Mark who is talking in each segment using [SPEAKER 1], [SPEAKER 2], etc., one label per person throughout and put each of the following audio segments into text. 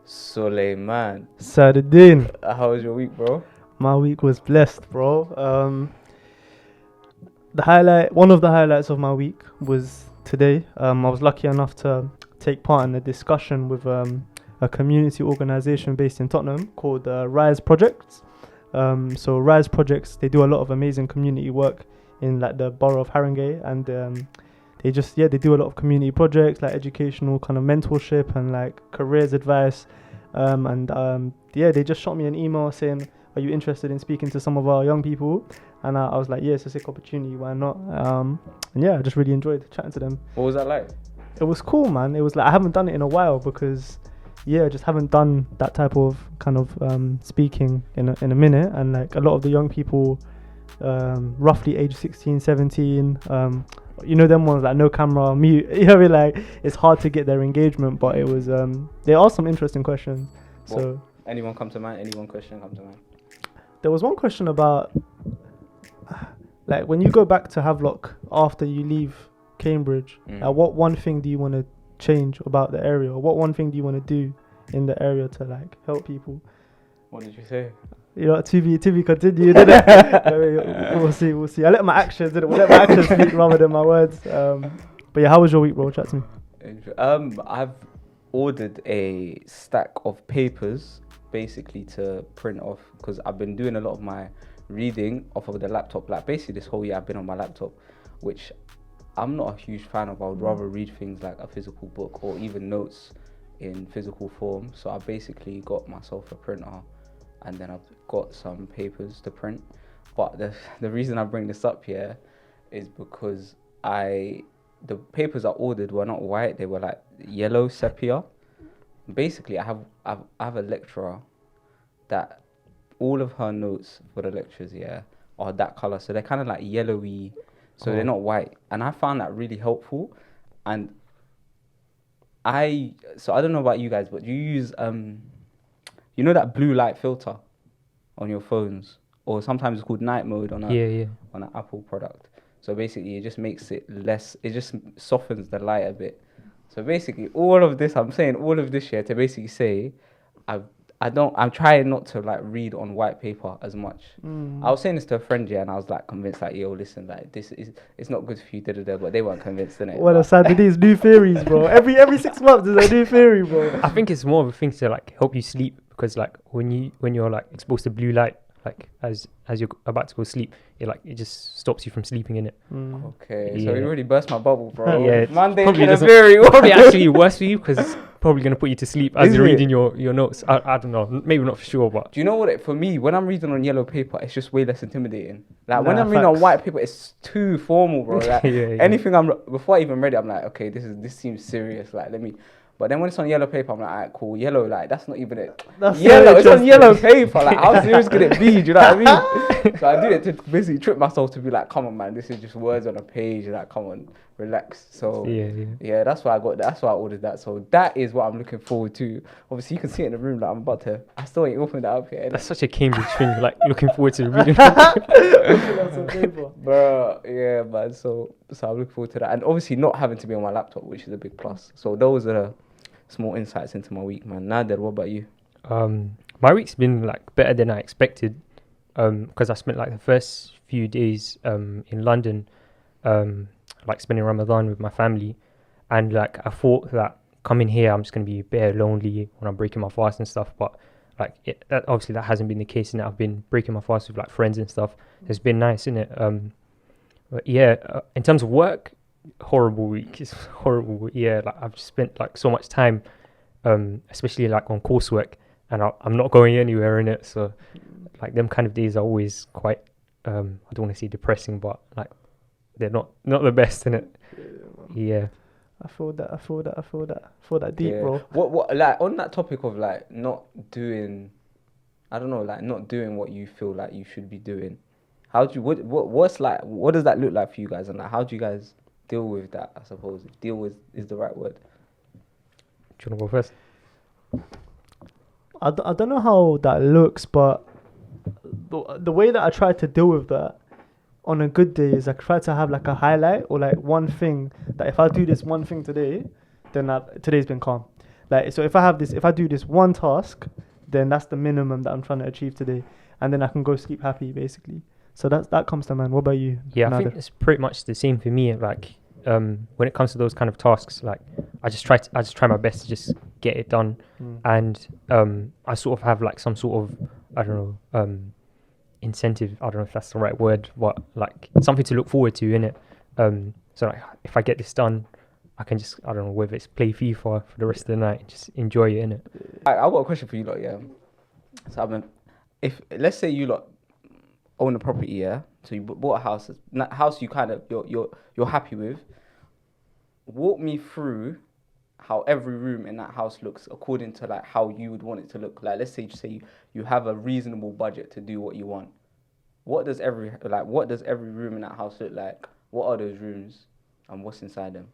[SPEAKER 1] Suleiman,
[SPEAKER 2] Saturday.
[SPEAKER 1] how was your week, bro?
[SPEAKER 2] My week was blessed, bro. One of the highlights of my week was today. I was lucky enough to take part in a discussion with a community organisation based in Tottenham called Rise Projects. So Rise Projects, they do a lot of amazing community work in like the borough of Haringey, and they do a lot of community projects like educational kind of mentorship and like careers advice. They just shot me an email saying, are you interested in speaking to some of our young people? And I was like, yeah, it's a sick opportunity, why not? I just really enjoyed chatting to them.
[SPEAKER 1] What was that like?
[SPEAKER 2] It was cool, man. It was like, I haven't done it in a while because I just haven't done that type of kind of speaking in a minute. And like a lot of the young people, roughly age 16, 17, them ones like no camera, mute, like it's hard to get their engagement, but it was, there are some interesting questions. So
[SPEAKER 1] anyone come to mind? Any one question come to mind?
[SPEAKER 2] There was one question about like when you go back to Havelock after you leave Cambridge, what one thing do you want to change about the area? Or what one thing do you want to do in the area to like help people?
[SPEAKER 1] What did you say?
[SPEAKER 2] To be continued, didn't it? We'll see. I let my actions speak rather than my words. But yeah, how was your week, bro? Chat to me.
[SPEAKER 1] I've ordered a stack of papers basically to print off because I've been doing a lot of my reading off of the laptop. Like basically this whole year I've been on my laptop, which I'm not a huge fan of. I would rather read things like a physical book or even notes in physical form. So I basically got myself a printer and then I've got some papers to print. But the reason I bring this up here is because the papers I ordered were not white, they were like yellow sepia. Basically I have a lecturer that all of her notes for the lectures are that color, so they're kind of like yellowy, so they're not white, and I found that really helpful. And I don't know about you guys, but do you use that blue light filter on your phones, or sometimes it's called night mode on an Apple product? So basically it just makes it less, it just softens the light a bit. So basically I'm saying all of this here to basically say I'm trying not to like read on white paper as much. I was saying this to a friend and I was like convinced like, yo, listen, like it's not good for you, but they weren't convinced, innit?
[SPEAKER 2] What a sad these new theories, bro. Every 6 months there's a new theory, bro.
[SPEAKER 3] I think it's more of a thing to like help you sleep, because like when you're like exposed to blue light, like as you're about to go sleep, it just stops you from sleeping in it.
[SPEAKER 1] Okay, so you already burst my bubble, bro.
[SPEAKER 3] Yeah,
[SPEAKER 1] Monday
[SPEAKER 3] probably actually worse for you because it's probably gonna put you to sleep as you're reading your notes. I don't know, maybe not for sure, but
[SPEAKER 1] do you know what? For me, when I'm reading on yellow paper, it's just way less intimidating. Like when I'm reading on white paper, it's too formal, bro. Like anything before I even read it, I'm like, okay, this seems serious. Like let me. But then when it's on yellow paper, I'm like, alright, cool. Yellow, like, that's not even it. That's yellow, it's on yellow paper. Like, how serious could it be? Do you know what I mean? So I do it to basically trick myself to be like, come on, man, this is just words on a page. Like, come on, relax. So, yeah, that's why I got that. That's why I ordered that. So that is what I'm looking forward to. Obviously, you can see it in the room. Like, I still ain't opened that up yet.
[SPEAKER 3] That's such a Cambridge thing, like, looking forward to reading.
[SPEAKER 1] Bro, yeah, man. So I'm looking forward to that. And obviously not having to be on my laptop, which is a big plus. So those are small insights into my week, man. Nadir, what about you?
[SPEAKER 3] My week's been like better than I expected, because I spent like the first few days in London, like spending Ramadan with my family, and like I thought that coming here I'm just gonna be bare lonely when I'm breaking my fast and stuff, but like obviously that hasn't been the case, and I've been breaking my fast with like friends and stuff. It's been nice, innit? But yeah, in terms of work, horrible week. It's horrible. Yeah, like I've just spent like so much time, especially like on coursework, and I'm not going anywhere in it. So like them kind of days are always quite I don't want to say depressing, but like they're not the best in it. Yeah.
[SPEAKER 2] I feel that deep, bro.
[SPEAKER 1] What like on that topic of like not doing what you feel like you should be doing. How do you what does that look like for you guys, and like how do you guys deal with that? I suppose if deal with is the right word.
[SPEAKER 3] Do you want to go first?
[SPEAKER 2] I don't know how that looks, but the way that I try to deal with that on a good day is I try to have like a highlight or like one thing that if I do this one thing today, then today's been calm. Like, so if I do this one task, then that's the minimum that I'm trying to achieve today, and then I can go sleep happy, basically. So that comes to mind. What about you?
[SPEAKER 3] Yeah, I
[SPEAKER 2] Nader?
[SPEAKER 3] think it's pretty much the same for me. Like, when it comes to those kind of tasks, like I just try my best to just get it done, and I sort of have like some sort of, I don't know, incentive. I don't know if that's the right word, but like something to look forward to in it. So like if I get this done, I can just, I don't know, whether it's play FIFA for the rest of the night, just enjoy it in it.
[SPEAKER 1] I've got a question for you lot, yeah. So I mean, if let's say you lot own a property, yeah. So you bought a house you kind of you're happy with. Walk me through how every room in that house looks according to like how you would want it to look. Like let's say you have a reasonable budget to do what you want. What does every room in that house look like? What are those rooms and what's inside them?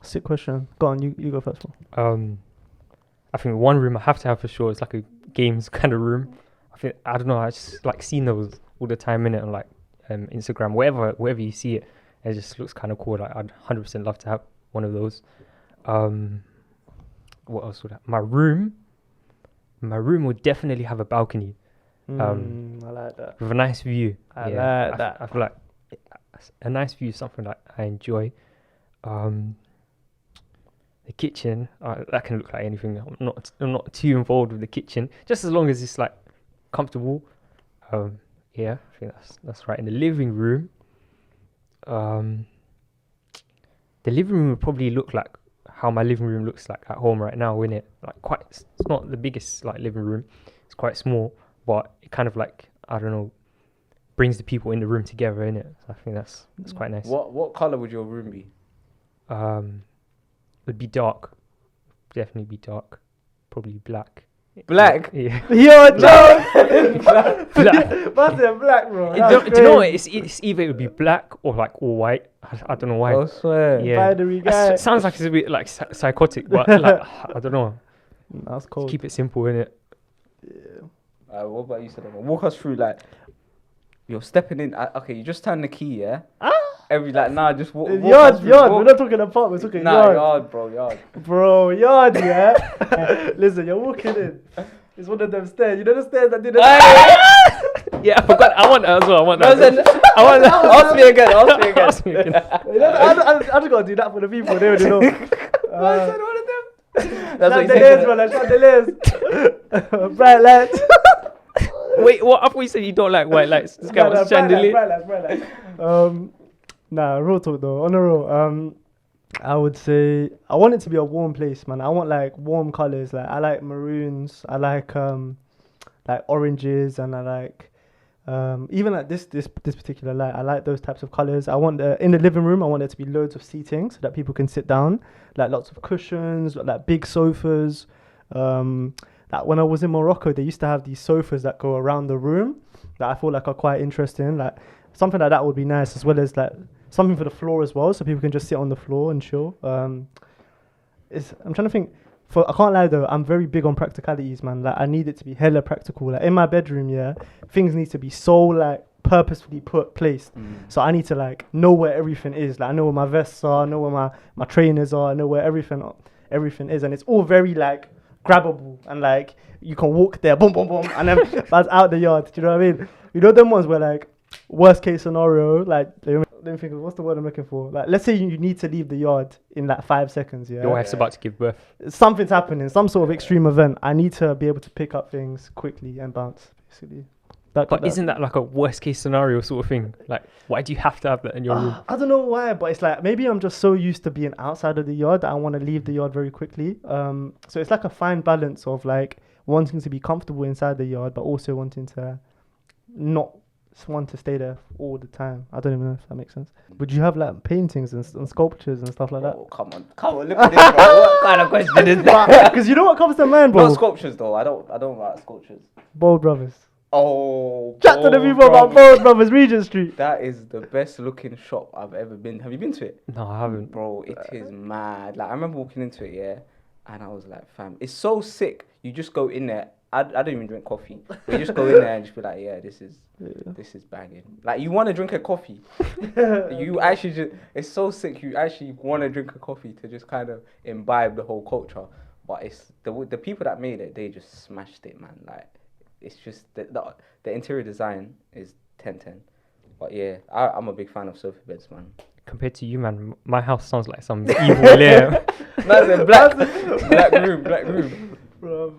[SPEAKER 2] Sick question. Go on, you go first.
[SPEAKER 3] I think one room I have to have for sure is like a games kind of room. I don't know, I just like seen those all the time in it on like Instagram, wherever you see it. It just looks kind of cool. Like I'd 100% love to have one of those. What else would my room would definitely have a balcony.
[SPEAKER 2] I like that.
[SPEAKER 3] With a nice view.
[SPEAKER 2] I like that.
[SPEAKER 3] I feel like a nice view is something that I enjoy. The kitchen, that can look like anything. I'm not too involved with the kitchen, just as long as it's like comfortable. Yeah, I think that's right. In the living room, the living room would probably look like how my living room looks like at home right now, innit? Like it's not the biggest like living room. It's quite small, but it kind of like, I don't know, brings the people in the room together, innit? So I think that's quite nice.
[SPEAKER 1] What color would your room be?
[SPEAKER 3] Would be dark. Definitely be dark. Probably black.
[SPEAKER 1] Black?
[SPEAKER 3] Yeah.
[SPEAKER 2] Yo, Joe!
[SPEAKER 3] Black.
[SPEAKER 2] That's a black, bro.
[SPEAKER 3] Do you know what? It's either it would be black or like all white. I don't know why.
[SPEAKER 1] I swear.
[SPEAKER 3] Yeah.
[SPEAKER 2] Binary guy.
[SPEAKER 3] Sounds like it's a bit like psychotic, but like I don't know.
[SPEAKER 2] That's cool.
[SPEAKER 3] Just keep it simple, innit?
[SPEAKER 2] Yeah.
[SPEAKER 1] What about you, Salama? Walk us through like you're stepping in. Okay, you just turn the key, yeah. Just walk.
[SPEAKER 2] Yard. We're not talking apartment. We're talking yard.
[SPEAKER 1] Yard.
[SPEAKER 2] Bro, yard, yeah. Listen, you're walking in. It's one of them stairs. You know the stairs that did the.
[SPEAKER 3] Yeah, I forgot. I want that as well. I want that.
[SPEAKER 1] Ask me again. Ask me again.
[SPEAKER 2] I just gotta do that for the people. They already know.
[SPEAKER 1] One of them. That's what
[SPEAKER 2] Chandeliers, man. Chandeliers. Bright lights.
[SPEAKER 3] Wait, what? I thought you said you don't like white lights. This guy was chandelier.
[SPEAKER 2] Bright lights. Nah, real talk though. On the real, I would say I want it to be a warm place, man. I want like warm colors. Like I like maroons. I like oranges, and I like even like this particular light. I like those types of colors. I want in the living room. I want there to be loads of seating so that people can sit down. Like lots of cushions, like big sofas. Like when I was in Morocco, they used to have these sofas that go around the room that I feel like are quite interesting. Like something like that would be nice, as well as like something for the floor as well, so people can just sit on the floor and chill. I'm trying to think. I can't lie though, I'm very big on practicalities, man. Like I need it to be hella practical. Like in my bedroom, yeah, things need to be so like purposefully placed. So I need to like know where everything is. Like I know where my vests are, I know where my trainers are, I know where everything is, and it's all very like grabbable, and like you can walk there, boom, boom, boom, and then that's out the yard. Do you know what I mean? You know them ones where like worst case scenario, like let me think of what's the word I'm looking for. Like let's say you need to leave the yard in like 5 seconds. Yeah,
[SPEAKER 3] your wife's about to give birth.
[SPEAKER 2] Something's happening, some sort of extreme event. I need to be able to pick up things quickly and bounce, basically.
[SPEAKER 3] But isn't that like a worst case scenario sort of thing? Like, why do you have to have that in your room?
[SPEAKER 2] I don't know why, but it's like maybe I'm just so used to being outside of the yard that I want to leave the yard very quickly. So it's like a fine balance of like wanting to be comfortable inside the yard, but also wanting to not want to stay there all the time. I don't even know if that makes sense. Would you have like paintings and sculptures and stuff like that?
[SPEAKER 1] Oh, come on, look at this, bro. What kind of question is that?
[SPEAKER 2] Because you know what comes to mind, bro?
[SPEAKER 1] Not sculptures though. I don't like sculptures.
[SPEAKER 2] Bold Brothers.
[SPEAKER 1] Oh,
[SPEAKER 2] chat to the people about Bold Brothers, Regent Street.
[SPEAKER 1] That is the best looking shop I've ever been. Have you been to it?
[SPEAKER 3] No, I haven't.
[SPEAKER 1] Bro, it is mad. Like I remember walking into it, yeah, and I was like, fam, it's so sick. You just go in there. I don't even drink coffee. We just go in there and just be like, yeah, this is banging. Like, you want to drink a coffee. You actually just, it's so sick. You actually want to drink a coffee to just kind of imbibe the whole culture. But it's the people that made it, they just smashed it, man. Like, it's just the interior design is 10/10. But yeah, I'm a big fan of sofa beds, man.
[SPEAKER 3] Compared to you, man, my house sounds like some evil lair.
[SPEAKER 1] That's a black room.
[SPEAKER 2] Bro,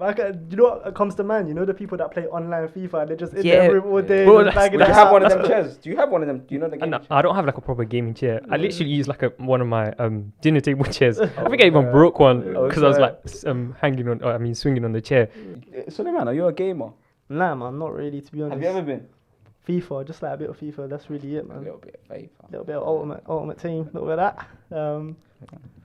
[SPEAKER 2] you know what comes to mind? You know the people that play online FIFA and they're just in
[SPEAKER 3] Yeah.
[SPEAKER 2] their room all day.
[SPEAKER 3] Bro,
[SPEAKER 2] just
[SPEAKER 3] that's-
[SPEAKER 2] banging
[SPEAKER 1] Do
[SPEAKER 2] it
[SPEAKER 1] you have
[SPEAKER 2] out.
[SPEAKER 1] one of them chairs? Do you have one of them? Do you know the game?
[SPEAKER 3] I don't have like a proper gaming chair. I literally use like one of my dinner table chairs. I think I even broke one because I was like swinging on the chair.
[SPEAKER 1] Suleiman, are you a gamer?
[SPEAKER 2] Nah, man, not really, to be honest.
[SPEAKER 1] Have you ever been?
[SPEAKER 2] FIFA, just like a bit of FIFA, that's really it, man.
[SPEAKER 1] A little bit of FIFA.
[SPEAKER 2] A little bit of ultimate team, a little bit of that.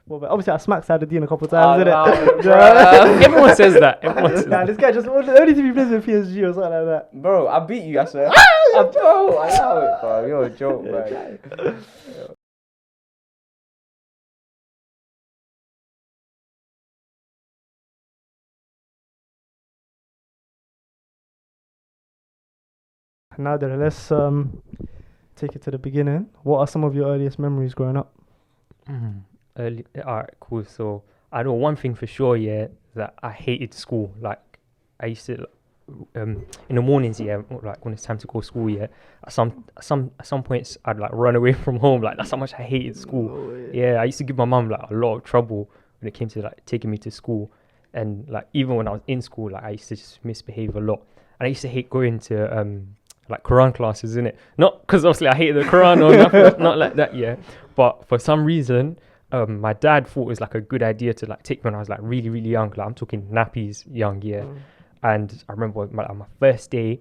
[SPEAKER 2] Well, but obviously I smacked Saladin a couple of times, innit?
[SPEAKER 3] Everyone says that. Everyone says
[SPEAKER 2] Nah,
[SPEAKER 3] that.
[SPEAKER 2] this guy just only to be plays with PSG or something like that.
[SPEAKER 1] Bro, I beat you, I swear. Bro, I know it, bro. You're a joke, bro.
[SPEAKER 2] Now then, let's take it to the beginning. What are some of your earliest memories growing up?
[SPEAKER 3] Alright, cool. So I know one thing for sure, yeah, that I hated school. Like I used to, in the mornings, yeah, like when it's time to go to school, yeah. At some points, I'd like run away from home. Like that's how much I hated school. Yeah, I used to give my mum like a lot of trouble when it came to like taking me to school, and like even when I was in school, like I used to just misbehave a lot, and I used to hate going to like Quran classes, innit? Not because obviously I hated the Quran or nothing, not like that, yeah. But for some reason, my dad thought it was like a good idea to like take me when I was like really, really young. Like I'm talking nappies young, yeah. And I remember my first day,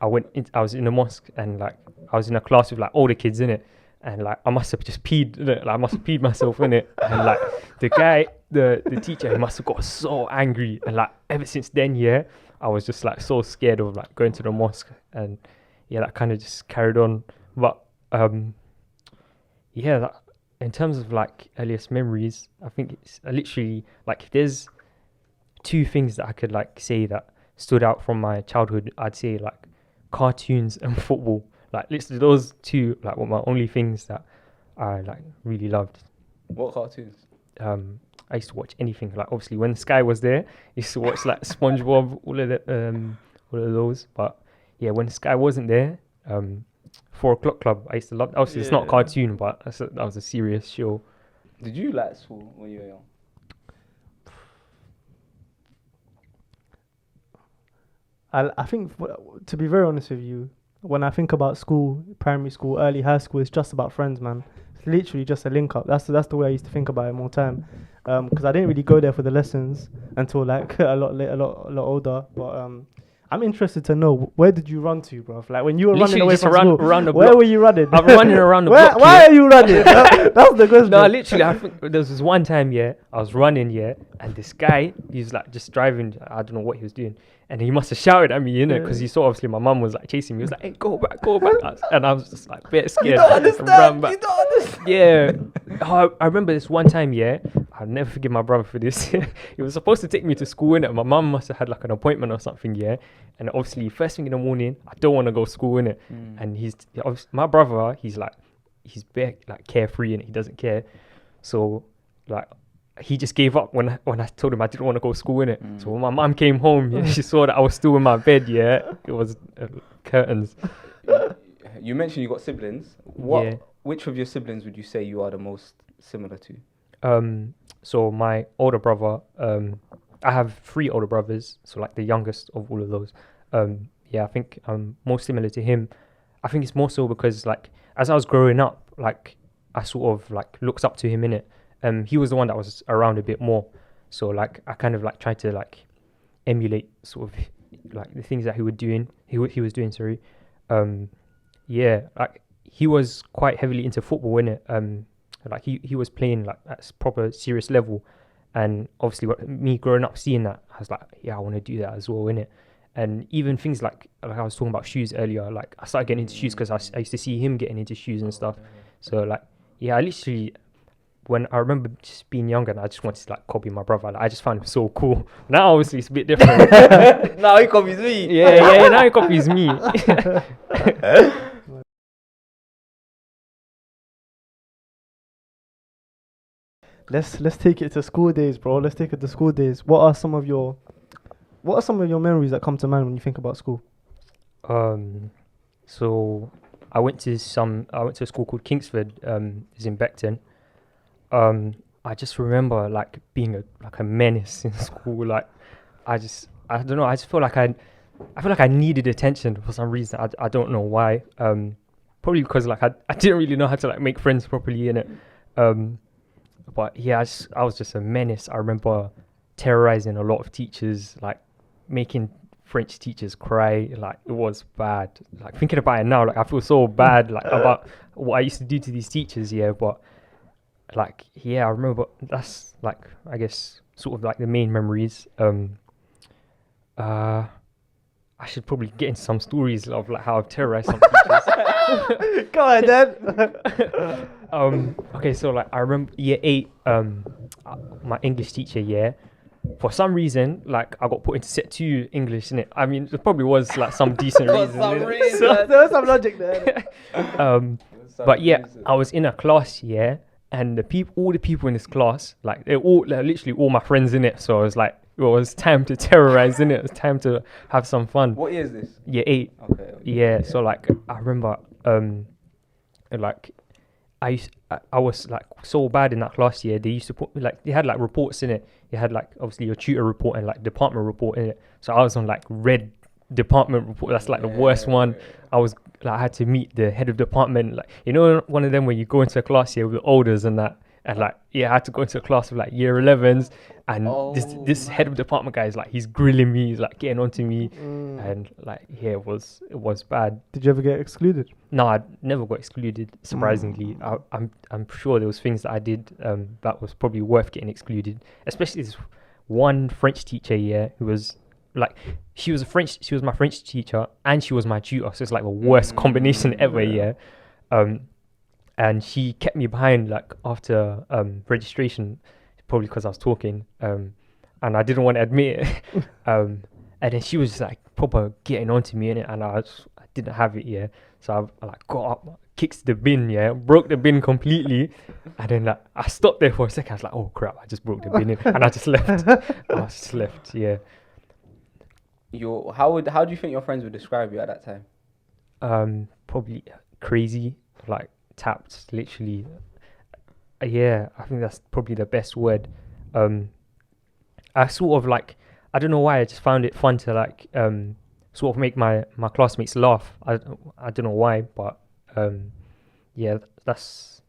[SPEAKER 3] I was in a mosque and like I was in a class with like older kids in it, and like I must have just peed, innit? Like I must have peed myself in it, and like the guy, the teacher, he must have got so angry, and like ever since then, yeah, I was just like so scared of like going to the mosque, and yeah, that kind of just carried on. But yeah, that, in terms of like earliest memories, I think it's literally like if there's two things that I could like say that stood out from my childhood, I'd say like cartoons and football. Like literally those two like were my only things that I like really loved.
[SPEAKER 1] What cartoons?
[SPEAKER 3] I used to watch anything. Like obviously when Sky was there, I used to watch like SpongeBob, all of those. But yeah, when Sky wasn't there, 4 O'Clock Club, I used to love. Obviously, it's not a cartoon, but that was a serious show.
[SPEAKER 1] Did you like school when you were young?
[SPEAKER 2] I think, to be very honest with you, when I think about school, primary school, early high school, it's just about friends, man. It's literally just a link up. That's the way I used to think about it more time. Because I didn't really go there for the lessons until like a lot older. But I'm interested to know, where did you run to, bro? Like when you were running away from school,
[SPEAKER 3] around the
[SPEAKER 2] where
[SPEAKER 3] block.
[SPEAKER 2] were you running?
[SPEAKER 3] I'm running around the block.
[SPEAKER 2] Why are you running? That's the question.
[SPEAKER 3] No, literally, I think there was this one time, yeah, I was running, yeah, and this guy, he was like just driving, I don't know what he was doing, and he must have shouted at me, innit, because he saw obviously my mum was like chasing me. He was like, "Hey, go back," and I was just like a bit scared.
[SPEAKER 1] You don't understand.
[SPEAKER 3] Ran back.
[SPEAKER 1] You don't understand.
[SPEAKER 3] Yeah, I remember this one time, yeah, I'll never forgive my brother for this. He was supposed to take me to school, innit, my mum must have had like an appointment or something, yeah, and obviously first thing in the morning, I don't want to go to school, innit, and my brother, he's very like carefree and he doesn't care, so like he just gave up when I told him I didn't want to go to school, innit. So when my mum came home, yeah, she saw that I was still in my bed, yeah, it was curtains.
[SPEAKER 1] You mentioned you got siblings. Which of your siblings would you say you are the most similar to?
[SPEAKER 3] So my older brother, I have 3 older brothers, so like the youngest of all of those. Yeah, I think I'm more similar to him. I think it's more so because like as I was growing up, like I sort of like looked up to him, innit. He was the one that was around a bit more, so like I kind of like tried to like emulate sort of like the things that he was doing. Sorry, yeah, like he was quite heavily into football, innit. Like he was playing like at proper serious level, and obviously me growing up seeing that, I was like, yeah, I want to do that as well, innit. And even things like I was talking about shoes earlier, like I started getting into shoes because I used to see him getting into shoes and stuff. So like yeah, I literally when I remember just being younger and I just wanted to like copy my brother. Like, I just found him so cool. Now obviously it's a bit different.
[SPEAKER 1] Now he copies me.
[SPEAKER 3] Yeah. Now he copies me.
[SPEAKER 2] Let's take it to school days, bro. Let's take it to school days. What are some of your memories that come to mind when you think about school?
[SPEAKER 3] So I went to a school called Kingsford. Is in Beckton. I just remember like being a menace in school. Like I don't know. I just feel like I needed attention for some reason. I don't know why. Probably because like I didn't really know how to like make friends properly in it. But yeah, I was just a menace. I remember terrorizing a lot of teachers, like making French teachers cry. Like it was bad. Like thinking about it now, like I feel so bad like about what I used to do to these teachers. Yeah, but like yeah, I remember that's like I guess sort of like the main memories. I should probably get into some stories of like how I've terrorized some teachers.
[SPEAKER 2] Go on, then.
[SPEAKER 3] Okay, so like I remember year 8, my English teacher, yeah, for some reason, like I got put into set 2 English, innit? I mean, there probably was like some decent
[SPEAKER 1] For
[SPEAKER 3] reason.
[SPEAKER 1] some
[SPEAKER 3] innit?
[SPEAKER 1] reason.
[SPEAKER 2] There's some logic there.
[SPEAKER 3] But yeah, I was in a class, yeah, and all the people in this class, like they're all like, literally all my friends in it. So I was like, it was time to terrorize, innit? It was time to have some fun.
[SPEAKER 1] What year is this?
[SPEAKER 3] Year 8.
[SPEAKER 1] Okay.
[SPEAKER 3] Yeah, so like I remember like I was like so bad in that class year. They used to put like they had like reports in it. You had like obviously your tutor report and like department report in it. So I was on like red department report. That's like the worst one. I was like I had to meet the head of department, like you know one of them where you go into a class here with the elders and that. And like yeah, I had to go into a class with like year 11s, and this head of department guy is like he's grilling me, he's like getting onto me, and like yeah, it was bad.
[SPEAKER 2] Did you ever get excluded?
[SPEAKER 3] No, I never got excluded. Surprisingly, I'm sure there was things that I did that was probably worth getting excluded. Especially this one French teacher, yeah, who was like she was my French teacher and she was my tutor, so it's like the worst combination ever, yeah. And she kept me behind like after registration, probably because I was talking, and I didn't want to admit it. And then she was just like proper getting onto me in it, and I didn't have it, yeah. So I like got up, kicked the bin, yeah, broke the bin completely, and then like I stopped there for a second. I was like, oh crap, I just broke the bin, and I just left. Yeah.
[SPEAKER 1] How do you think your friends would describe you at that time?
[SPEAKER 3] Probably crazy, like tapped, literally. Yeah, I think that's probably the best word. I sort of like, I don't know why, I just found it fun to like sort of make my classmates laugh. I don't know why, but yeah, that's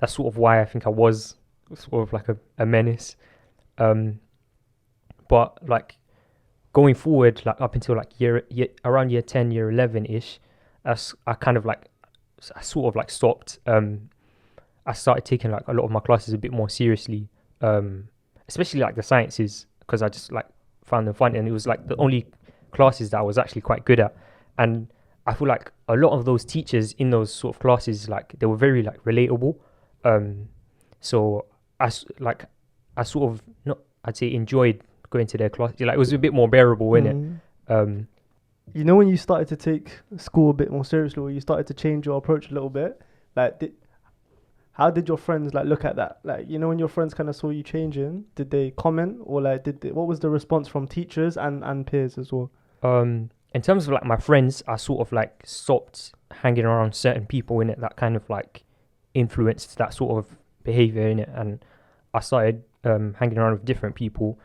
[SPEAKER 3] sort of why I think I was sort of like a menace. But like going forward, like up until like around year 10, year 11 ish, I kind of like I sort of like stopped. I started taking like a lot of my classes a bit more seriously, especially like the sciences, because I just like found them fun, and it was like the only classes that I was actually quite good at. And I feel like a lot of those teachers in those sort of classes, like they were very like relatable. So I sort of not, I'd say enjoyed going to their class. Like it was a bit more bearable, innit?
[SPEAKER 2] You know, when you started to take school a bit more seriously, or you started to change your approach a little bit, like how did your friends like look at that? Like, you know, when your friends kind of saw you changing, did they comment, or like what was the response from teachers and peers as well?
[SPEAKER 3] In terms of like my friends, I sort of like stopped hanging around certain people in it that kind of like influenced that sort of behavior in it, and I started hanging around with different people.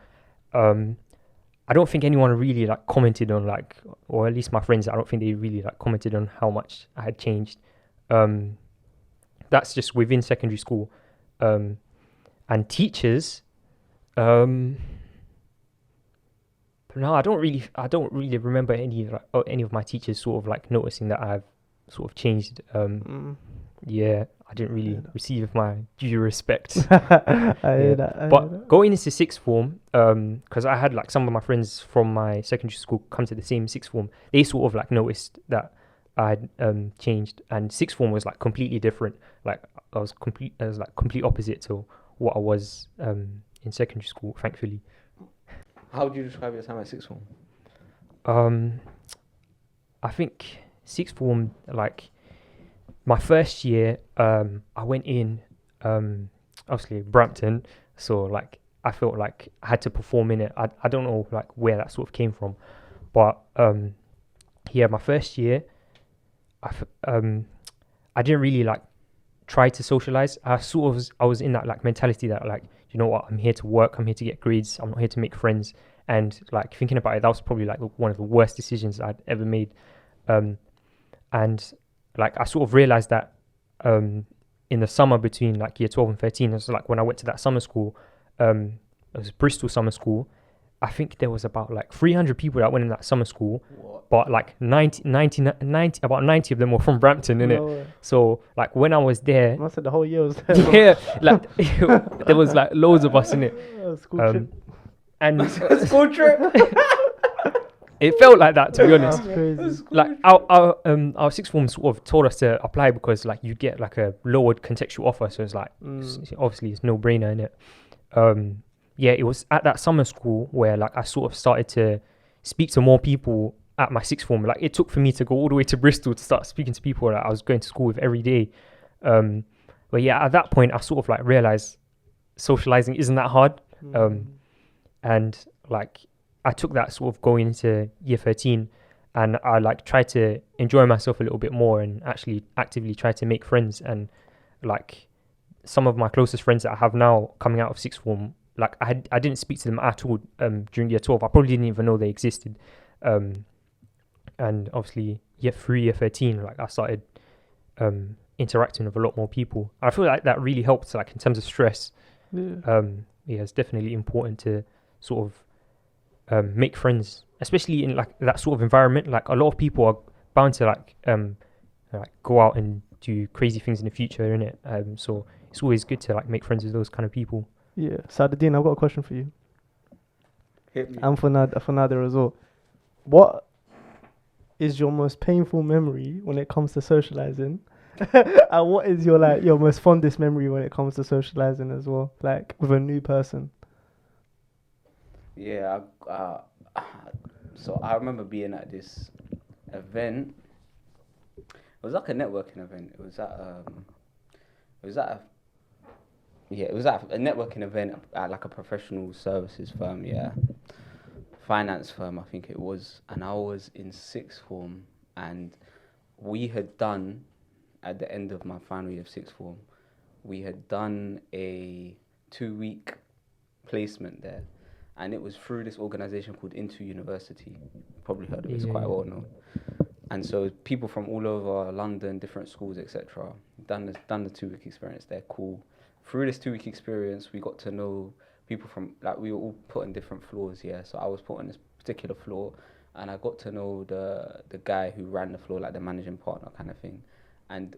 [SPEAKER 3] I don't think anyone really like commented on like, or at least my friends, I don't think they really like commented on how much I had changed. That's just within secondary school. And teachers, no, I don't really remember any of my teachers sort of like noticing that I've sort of changed. Yeah, I didn't really receive my due respect.
[SPEAKER 2] I hear that.
[SPEAKER 3] But going into sixth form, because I had like some of my friends from my secondary school come to the same sixth form, they sort of like noticed that I'd changed, and sixth form was like completely different. Like I was complete opposite to what I was in secondary school, thankfully.
[SPEAKER 1] How would you describe your time at sixth form?
[SPEAKER 3] I think sixth form, like my first year, I went in, obviously Brampton, so like I felt like I had to perform in it. I don't know like where that sort of came from, but yeah, my first year, I didn't really like try to socialize. I was in that like mentality that like, you know what, I'm here to work, I'm here to get grades, I'm not here to make friends. And like thinking about it, that was probably like one of the worst decisions I'd ever made. And like I sort of realized that in the summer between like year 12 and 13, it was like when I went to that summer school, it was Bristol summer school. I think there was about like 300 people that went in that summer school, but like 90, about 90 of them were from Brampton, innit? So like when I was there,
[SPEAKER 2] Must have the whole year was there.
[SPEAKER 3] yeah, like there was like loads of us in it.
[SPEAKER 2] School trip.
[SPEAKER 3] And
[SPEAKER 1] School trip.
[SPEAKER 3] it felt like that, to be honest.
[SPEAKER 2] That's crazy.
[SPEAKER 3] Like our sixth form sort of told us to apply because like you get like a lowered contextual offer, so it's like obviously it's no brainer in it. Yeah, it was at that summer school where like I sort of started to speak to more people at my sixth form. Like it took for me to go all the way to Bristol to start speaking to people that I was going to school with every day. But yeah, at that point I sort of like realized socializing isn't that hard. And like I took that sort of going into year 13 and I like tried to enjoy myself a little bit more and actually actively try to make friends. And like some of my closest friends that I have now coming out of sixth form, like I didn't speak to them at all during year 12. I probably didn't even know they existed. And obviously through year 13, like I started interacting with a lot more people. I feel like that really helped, like in terms of stress. Yeah, it's definitely important to sort of make friends, especially in like that sort of environment. Like a lot of people are bound to like go out and do crazy things in the future, innit? So it's always good to like make friends with those kind of people.
[SPEAKER 2] Yeah. Sadadine, I've got a question for you.
[SPEAKER 1] Hit me.
[SPEAKER 2] And for Nadir as well. What is your most painful memory when it comes to socializing? And what is your most fondest memory when it comes to socializing as well? Like with a new person?
[SPEAKER 1] Yeah, so I remember being at this event. It was like a networking event. It was at a networking event at like a professional services firm, yeah. Finance firm, I think it was. And I was in sixth form, and we had done, at the end of my final year of sixth form, we had done a 2-week placement there. And it was through this organization called Into University. Probably heard of it, it's quite well known. And so people from all over London, different schools, etc., done the 2-week experience. They're cool. Through this 2-week experience, we got to know people from, like, we were all put on different floors, yeah. So I was put on this particular floor, and I got to know the guy who ran the floor, like the managing partner kind of thing. And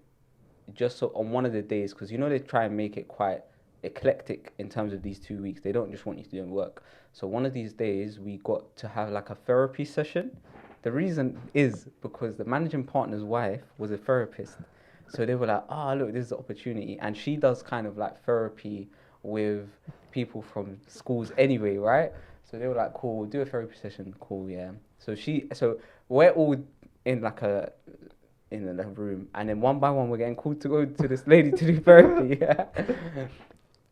[SPEAKER 1] just so on one of the days, because they try and make it quite eclectic in terms of these 2 weeks. They don't just want you to do work. So one of these days, we got to have like a therapy session. The reason is because the managing partner's wife was a therapist. So they were like, look, this is an opportunity. And she does kind of like therapy with people from schools anyway, right? So they were like, cool, we'll do a therapy session. Cool, yeah. So we're all in like in the room. And then one by one, we're getting called to go to this lady to do therapy, yeah.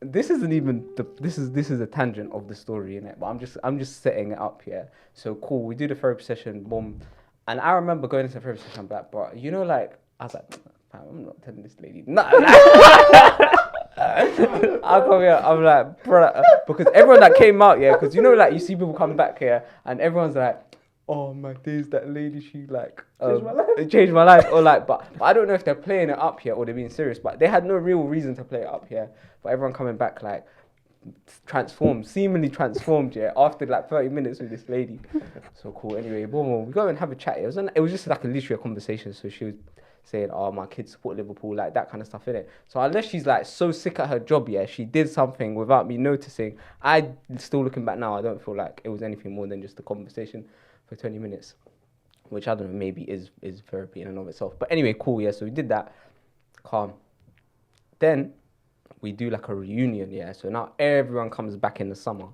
[SPEAKER 1] This isn't even this is a tangent of the story, innit? But I'm just setting it up here. So cool, we do the therapy session, boom. And I remember going into the therapy session, I'm like, bro, like, I was like, I'm not telling this lady. Nah. I come here, I'm like, bro, because everyone that came out, yeah, because like you see people come back here and everyone's like, oh my days, that lady, she like changed my life. Or like, but I don't know if they're playing it up here or they're being serious, but they had no real reason to play it up here. But everyone coming back like seemingly transformed, yeah, after like 30 minutes with this lady. So cool. Anyway, boom, we go and have a chat. It was just like literally a conversation. So she was saying, my kids support Liverpool, like that kind of stuff, innit? So unless she's like so sick at her job, yeah, she did something without me noticing. Still looking back now, I don't feel like it was anything more than just a conversation for 20 minutes, which I don't know, maybe is therapy in and of itself. But anyway, cool, yeah, so we did that. Calm. Then we do like a reunion, yeah. So now everyone comes back in the summer,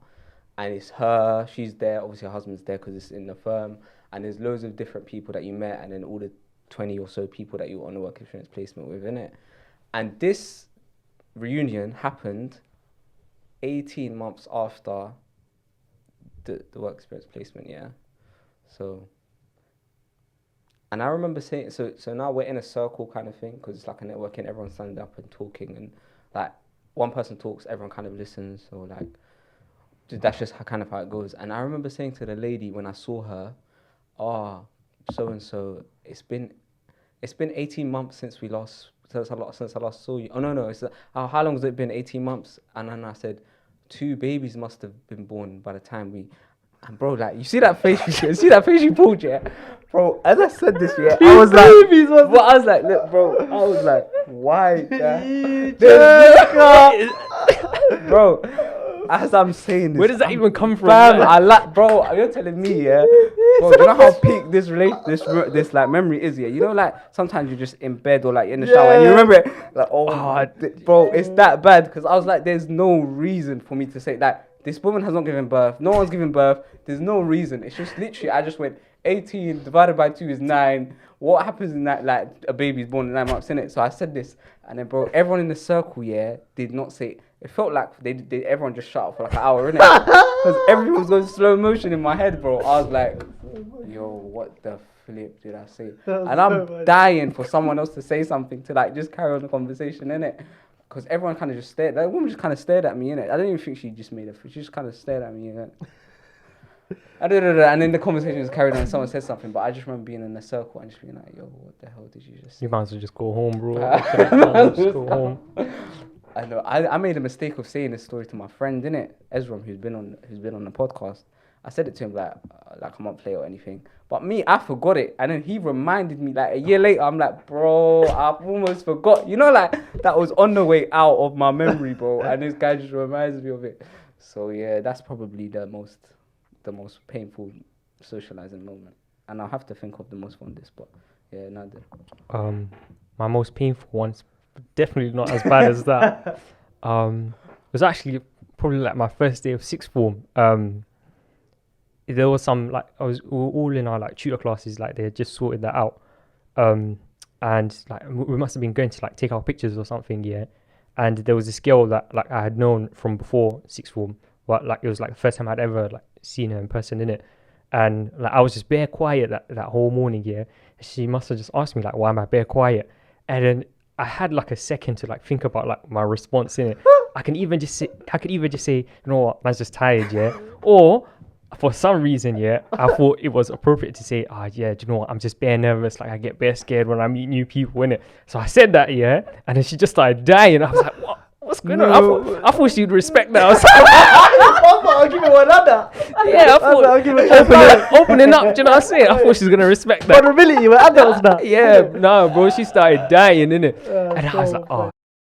[SPEAKER 1] and it's her. She's there. Obviously, her husband's there because it's in the firm, and there's loads of different people that you met, and then all the 20 or so people that you were on a work experience placement with, innit? And this reunion happened 18 months after the work experience placement, yeah. So, and I remember saying, so now we're in a circle kind of thing, because it's like a networking, everyone's standing up and talking, and like one person talks, everyone kind of listens, or like, that's just kind of how it goes. And I remember saying to the lady when I saw her, so and so, it's been 18 months since I last saw you. Oh no, it's how long has it been? 18 months. And then I said, 2 babies must have been born by the time we. And bro, like, you see that face? You see that face you pulled, yeah, bro. As I said this, yeah, I was like, look, bro, I was like, why, bro? As I'm saying this,
[SPEAKER 3] Where does that even come from?
[SPEAKER 1] Fam, bro, you're telling me, yeah, bro, you know how peak this like memory is, yeah. You know, like sometimes you're just in bed or like in the shower and you remember it, like, bro, it's that bad. Because I was like, there's no reason for me to say that this woman has not given birth. No one's given birth. There's no reason. It's just literally, I just went 18 divided by 2 is 9. What happens in that? Like a baby's born in 9 months, innit? So I said this, and then bro, everyone in the circle, yeah, did not say. It felt like everyone just shut up for like an hour, innit? Because everyone was going slow motion in my head, bro. I was like, yo, what the flip did I say? And I'm dying for someone else to say something to like just carry on the conversation, innit? Because everyone kind of just stared. That woman just kind of stared at me, innit? I don't even think she just made it. She just kind of stared at me, innit? And then the conversation was carried on and someone said something, but I just remember being in a circle and just being like, yo, what the hell did you just say?
[SPEAKER 3] You might as well just go home, bro. Just go home.
[SPEAKER 1] I know. I made a mistake of saying this story to my friend, innit? Ezra, who's been on the podcast. I said it to him like a month later or anything. But me, I forgot it. And then he reminded me like a year later. I'm like, bro, I almost forgot. You know, like that was on the way out of my memory, bro. And this guy just reminds me of it. So yeah, that's probably the most painful socializing moment. And I'll have to think of the most fondest, but yeah, Nadir.
[SPEAKER 3] My most painful one's definitely not as bad as that. It was actually probably like my first day of sixth form. There was some like we were all in our like tutor classes, like they had just sorted that out, and like we must have been going to like take our pictures or something, yeah. And there was this girl that like I had known from before sixth form, but like it was like the first time I'd ever like seen her in person, innit? And like I was just bare quiet that whole morning, yeah. She must have just asked me like, why am I bare quiet? And then I had like a second to like think about like my response in it. I could even just say, you know what, man's just tired, yeah. Or for some reason, yeah, I thought it was appropriate to say, yeah, do you know what, I'm just bare nervous, like I get bare scared when I meet new people, innit? So I said that, yeah, and then she just started dying. I was like, what's going on? I thought she'd respect that. I was like,
[SPEAKER 2] I'll give it one other.
[SPEAKER 3] Yeah, I thought opening up, do you know what I'm saying? I thought she was going to respect that.
[SPEAKER 2] Vulnerability with adults now.
[SPEAKER 3] Yeah, no, bro, she started dying, innit? And I was like,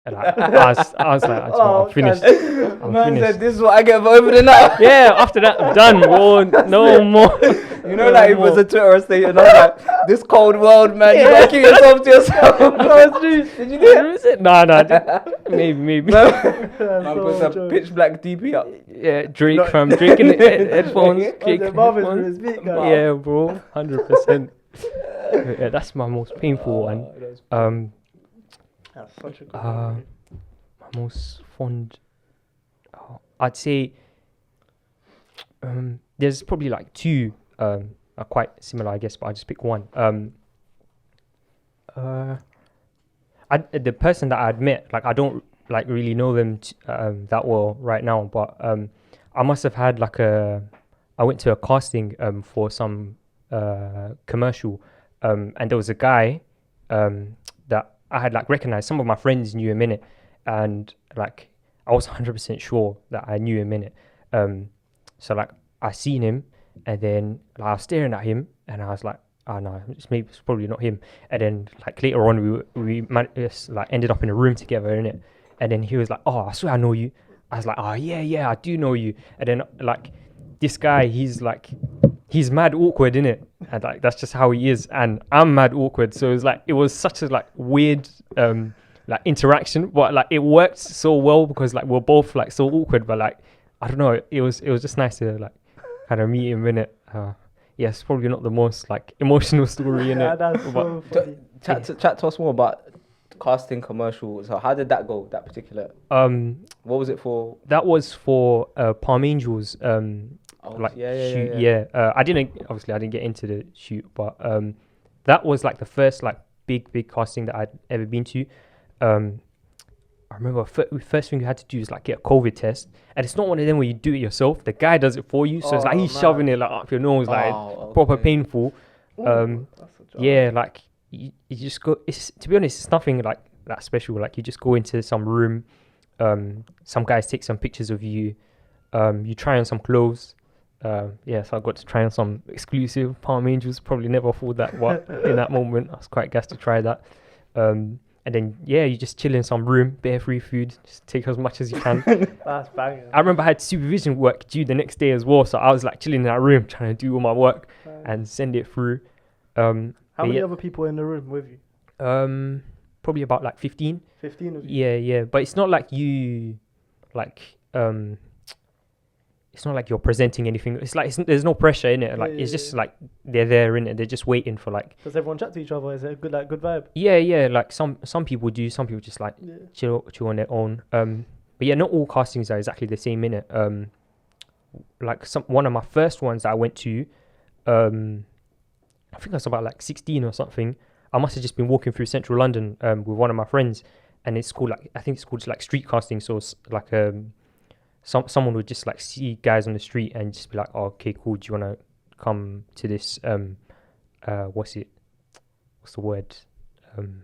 [SPEAKER 3] and I was like, I'm finished.
[SPEAKER 1] Man said, this is what I get for opening up.
[SPEAKER 3] Yeah, after that, I'm done, bro. No more.
[SPEAKER 1] You know, like it was a Twitter statement. I was like, this cold world, man. You gotta keep yourself to yourself. Did you do it?
[SPEAKER 3] Nah, maybe.
[SPEAKER 1] Man puts a pitch black DP up.
[SPEAKER 3] Yeah, Drake from Drake in the headphones. Yeah, bro, 100%. Yeah, that's my most painful one.
[SPEAKER 2] That's such a good
[SPEAKER 3] my most fond, I'd say there's probably like two are quite similar, I guess, but I'll just pick one. The person that I'd met, like I don't like really know them that well right now, but I must have had like I went to a casting for some commercial, and there was a guy that I had like recognized. Some of my friends knew him in it, and like I was 100% sure that I knew him in it. So like I seen him, and then like, I was staring at him, and I was like, oh no, it's probably not him. And then like later on, we like ended up in a room together, in it. And then he was like, oh, I swear I know you. I was like, oh yeah, I do know you. And then like this guy, he's mad awkward, innit? And like that's just how he is, and I'm mad awkward. So it was such a like weird like interaction, but like it worked so well because like we're both like so awkward, but like I don't know, it was just nice to like kind of meet him in it. Yeah, it's probably not the most like emotional story in it.
[SPEAKER 2] That's so funny.
[SPEAKER 1] Chat to us more about casting commercials. So how did that go? That particular. What was it for?
[SPEAKER 3] That was for Palm Angels. Like shoot. Yeah. I didn't get into the shoot, but that was like the first like big casting that I'd ever been to. I remember first thing you had to do is like get a COVID test, and it's not one of them where you do it yourself. The guy does it for you, so it's like he's shoving it like up your nose, like proper painful. Yeah, like you just go. It's, to be honest, it's nothing like that special. Like you just go into some room, some guys take some pictures of you, you try on some clothes. So I got to try on some exclusive Palm Angels. Probably never afford that, but in that moment, I was quite gassed to try that. And then, you just chill in some room, bare free food, just take as much as you can.
[SPEAKER 2] That's banging.
[SPEAKER 3] I remember I had supervision work due the next day as well, so I was like chilling in that room, trying to do all my work and send it through.
[SPEAKER 2] How many other people in the room with you?
[SPEAKER 3] Probably about like 15.
[SPEAKER 2] 15 of you?
[SPEAKER 3] Yeah, but it's not like you, like, it's not like you're presenting anything. It's like there's no pressure in it. Like it's just like they're there in it. They're just waiting for like.
[SPEAKER 2] Does everyone chat to each other? Is it a good vibe?
[SPEAKER 3] Yeah. Like some people do. Some people just like chill on their own. But yeah, not all castings are exactly the same in it. Like one of my first ones that I went to, I think I was about like 16 or something. I must have just been walking through central London with one of my friends, and it's called like, I think it's called like street casting. So it's like someone would just like see guys on the street and just be like, oh, okay, cool, do you want to come to this what's the word, I don't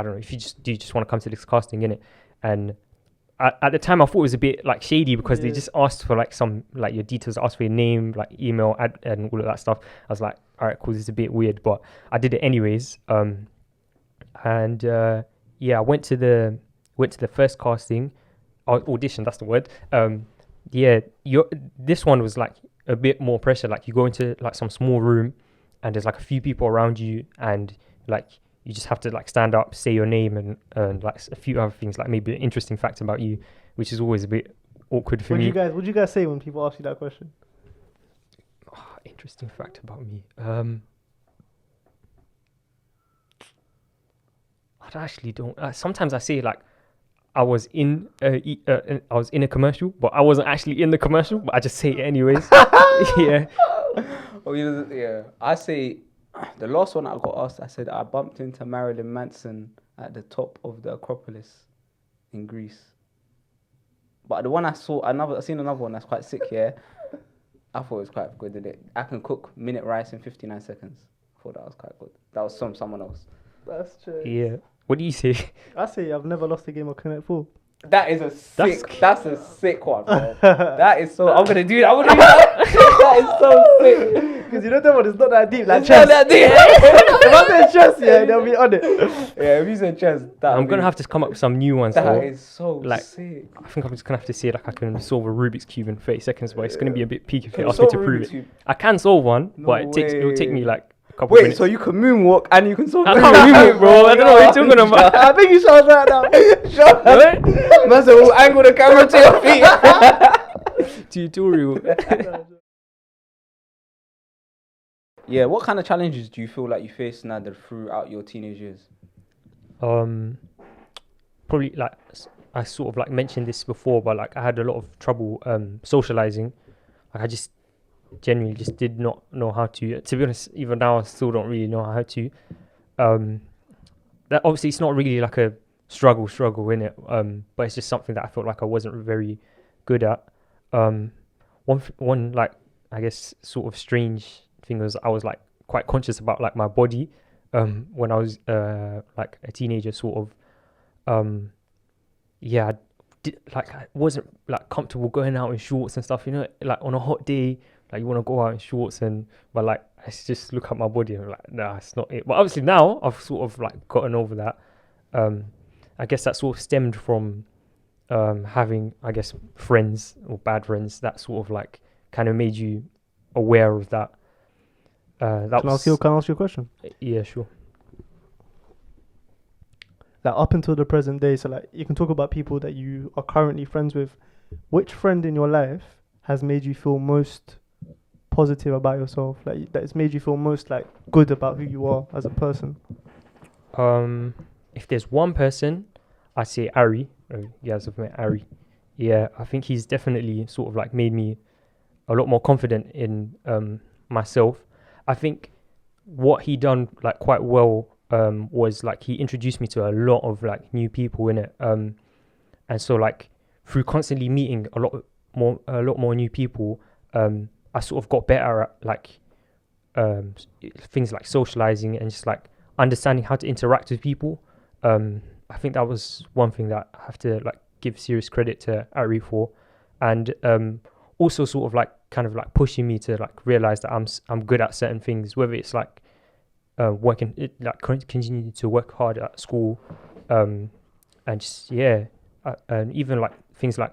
[SPEAKER 3] know, if you just want to come to this casting, innit? And at the time I thought it was a bit like shady because they just asked for like some like your details, asked for your name, like email, and all of that stuff. I was like, all right, cool, this is a bit weird, but I did it anyways. I went to the first casting, audition, that's the word. This one was like a bit more pressure. Like you go into like some small room and there's like a few people around you, and like you just have to like stand up, say your name, and like a few other things, like maybe an interesting fact about you, which is always a bit awkward for me.
[SPEAKER 2] What do you guys say when people ask you that question?
[SPEAKER 3] Interesting fact about me. I actually don't. Sometimes I say like I was in a commercial, but I wasn't actually in the commercial, but I just say it anyways. Yeah.
[SPEAKER 1] I say the last one I got asked, I said I bumped into Marilyn Manson at the top of the Acropolis in Greece. But the one I seen another one that's quite sick. Yeah, I thought it was quite good. Did it? I can cook minute rice in 59 seconds. I thought that was quite good. That was someone else.
[SPEAKER 2] That's true.
[SPEAKER 3] Yeah. What do you say?
[SPEAKER 2] I say I've never lost a game of Connect 4.
[SPEAKER 1] That's a sick one, bro. That is so. I'm gonna do that. That is so sick.
[SPEAKER 2] Because you know that one is not that deep. Like
[SPEAKER 1] It's
[SPEAKER 2] chess.
[SPEAKER 1] not that deep.
[SPEAKER 2] If I say chess, they'll be on it.
[SPEAKER 1] Yeah, if you said chess,
[SPEAKER 3] I'm gonna have to come up with some new ones.
[SPEAKER 1] That is so
[SPEAKER 3] like,
[SPEAKER 1] sick.
[SPEAKER 3] I think I'm just gonna have to say like I can solve a Rubik's cube in 30 seconds, but it's gonna be a bit peak if you ask me to prove it. I can solve one, but it will take me like a couple minutes.
[SPEAKER 1] So you can moonwalk and you can solve.
[SPEAKER 3] I can't moonwalk, bro. I don't know what you're talking about.
[SPEAKER 2] I think you showed that now.
[SPEAKER 1] Man said, we'll angle the camera to your feet.
[SPEAKER 3] Tutorial.
[SPEAKER 1] Yeah, what kind of challenges do you feel like you faced, Nadir, throughout your teenage years?
[SPEAKER 3] Probably like I sort of like mentioned this before, but like I had a lot of trouble socializing. Like I just genuinely just did not know how to. To be honest, even now I still don't really know how to. That obviously it's not really like a struggle in it. But it's just something that I felt like I wasn't very good at. One like I guess sort of strange thing was I was like quite conscious about like my body when I was like a teenager, sort of. I wasn't like comfortable going out in shorts and stuff, you know, like on a hot day, like you want to go out in shorts, but like I just look at my body and I'm like, nah, it's not it. But obviously now I've sort of like gotten over that. I guess that sort of stemmed from having, I guess, friends or bad friends that sort of like kind of made you aware of that. Can I ask you a question? Yeah, sure.
[SPEAKER 2] like up until the present day, so like you can talk about people that you are currently friends with. Which friend in your life has made you feel most positive about yourself? Like that has made you feel most like good about who you are as a person?
[SPEAKER 3] If there's one person, I say Ari. You guys have met Ari. Yeah, I think he's definitely sort of like made me a lot more confident in myself. I think what he done like quite well was like he introduced me to a lot of like new people in it. And so like through constantly meeting a lot more new people, I sort of got better at like things like socializing and just like understanding how to interact with people. I think that was one thing that I have to like give serious credit to Ari for, and also sort of like kind of like pushing me to like realize that I'm good at certain things, whether it's like working like continue to work hard at school, and just and even like things like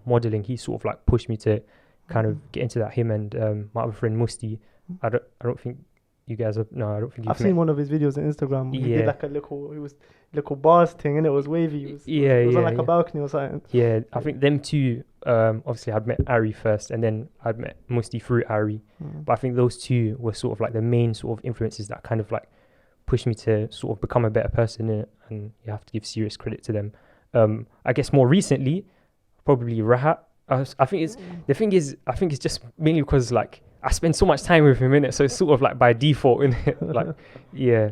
[SPEAKER 3] modeling. He sort of like pushed me to kind of get into that. Him and my other friend Musti. I don't think you guys have. No, I don't think
[SPEAKER 2] I've seen one of his videos on Instagram. He did like little bars thing, and it was wavy. It was on like a balcony or something.
[SPEAKER 3] Yeah, I think them two. Obviously, I'd met Ari first, and then I'd met Musti through Ari. But I think those two were sort of like the main sort of influences that kind of like pushed me to sort of become a better person in it, and you have to give serious credit to them. I guess more recently, probably Rahat. I think it's just mainly because like I spend so much time with him in it, so it's sort of like by default in it. Like, yeah.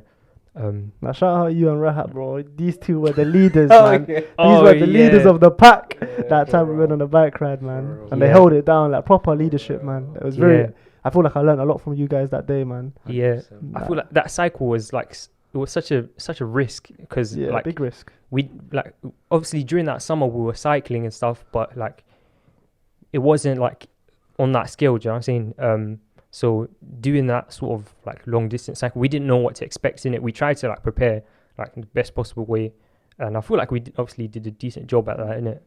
[SPEAKER 2] Now shout out you and Rahat, bro. These two were the leaders, man.
[SPEAKER 1] Yeah.
[SPEAKER 2] These were the leaders of the pack. That time we went on a bike ride, man, and they held it down like proper leadership, man. It was very. I feel like I learned a lot from you guys that day, man.
[SPEAKER 3] Yeah, I feel like that cycle was like it was such a risk because like
[SPEAKER 2] big risk.
[SPEAKER 3] We like obviously during that summer we were cycling and stuff, but like it wasn't like on that scale. Do you know what I'm saying? So doing that sort of like long distance cycle, we didn't know what to expect in it. We tried to like prepare like in the best possible way, and I feel like we obviously did a decent job at that, innit?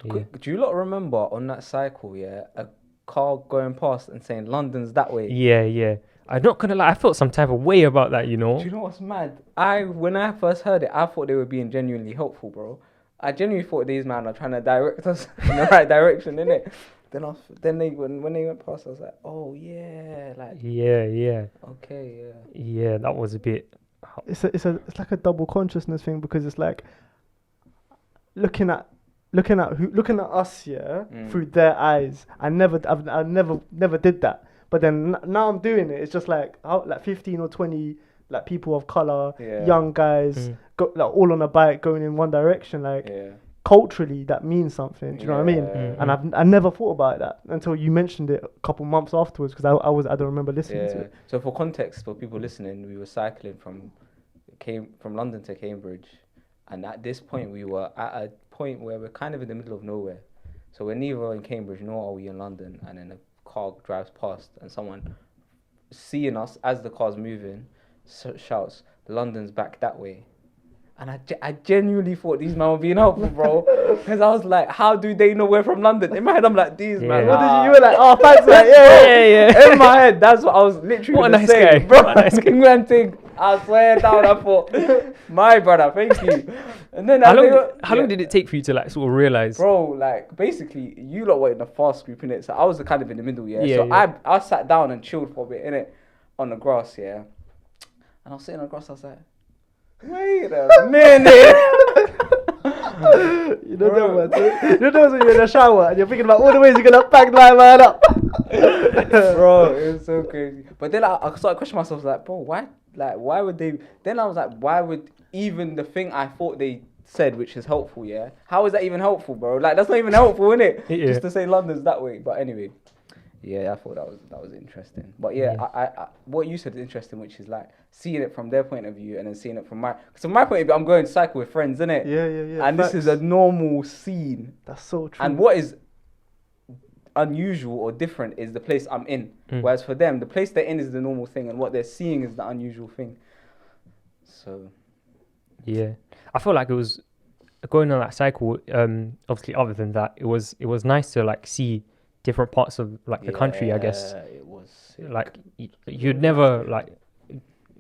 [SPEAKER 1] Do you lot remember on that cycle, a car going past and saying London's that way?
[SPEAKER 3] Yeah. I'm not gonna lie, I felt some type of way about that, you know.
[SPEAKER 1] Do you know what's mad? When I first heard it, I thought they were being genuinely helpful, bro. I genuinely thought these man are trying to direct us in the right direction, innit? Then when they went past, I was like, oh yeah, like
[SPEAKER 3] yeah.
[SPEAKER 1] Okay,
[SPEAKER 3] yeah. That was a bit.
[SPEAKER 2] It's like a double consciousness thing, because it's like looking at us through their eyes. I never did that, but then now I'm doing it. It's just like 15 or 20 like people of color, young guys, like all on a bike going in one direction, like. Culturally, that means something. Do you know what I mean? And I never thought about that until you mentioned it a couple months afterwards, because I don't remember listening to it.
[SPEAKER 1] So for context, for people listening, we were cycling from London to Cambridge, and at this point we were at a point where we're kind of in the middle of nowhere. So we're neither in Cambridge nor are we in London, and then a car drives past and someone seeing us as the car's moving shouts, "London's back that way." And I genuinely thought these men were being helpful, bro. Because I was like, how do they know we're from London? In my head, I'm like, these man.
[SPEAKER 2] What did you were like, oh, thanks, man.
[SPEAKER 1] Yeah. In my head, that's what I was literally
[SPEAKER 3] what a nice
[SPEAKER 1] saying,
[SPEAKER 3] guy.
[SPEAKER 1] bro. Nice thing. I swear down, I thought, my brother, thank you. And then how
[SPEAKER 3] long did it take for you to like sort of realize?
[SPEAKER 1] Bro, like basically, you lot were in the fast group, innit? So I was kind of in the middle, I sat down and chilled for a bit, innit? On the grass, And I was sitting on the grass, I was like, wait a minute.
[SPEAKER 2] You know when you're in the shower and you're thinking about all the ways you're gonna pack that man up.
[SPEAKER 1] Bro, it was so crazy. But then I started questioning myself, like, bro, why? Like, why would they? Then I was like, why would even the thing I thought they said, which is helpful, how is that even helpful, bro? Like, that's not even helpful, innit? Just to say London's that way. But anyway. Yeah, I thought that was interesting. But I what you said is interesting, which is like seeing it from their point of view and then seeing it from my. So from my point of view, I'm going to cycle with friends, innit?
[SPEAKER 2] Yeah.
[SPEAKER 1] And this is a normal scene.
[SPEAKER 2] That's so true.
[SPEAKER 1] And what is unusual or different is the place I'm in. Whereas for them, the place they're in is the normal thing, and what they're seeing is the unusual thing. So.
[SPEAKER 3] Yeah, I feel like it was going on that cycle. Obviously, other than that, it was nice to like see different parts of like the country, I guess.
[SPEAKER 1] It was sick.
[SPEAKER 3] Like you'd never like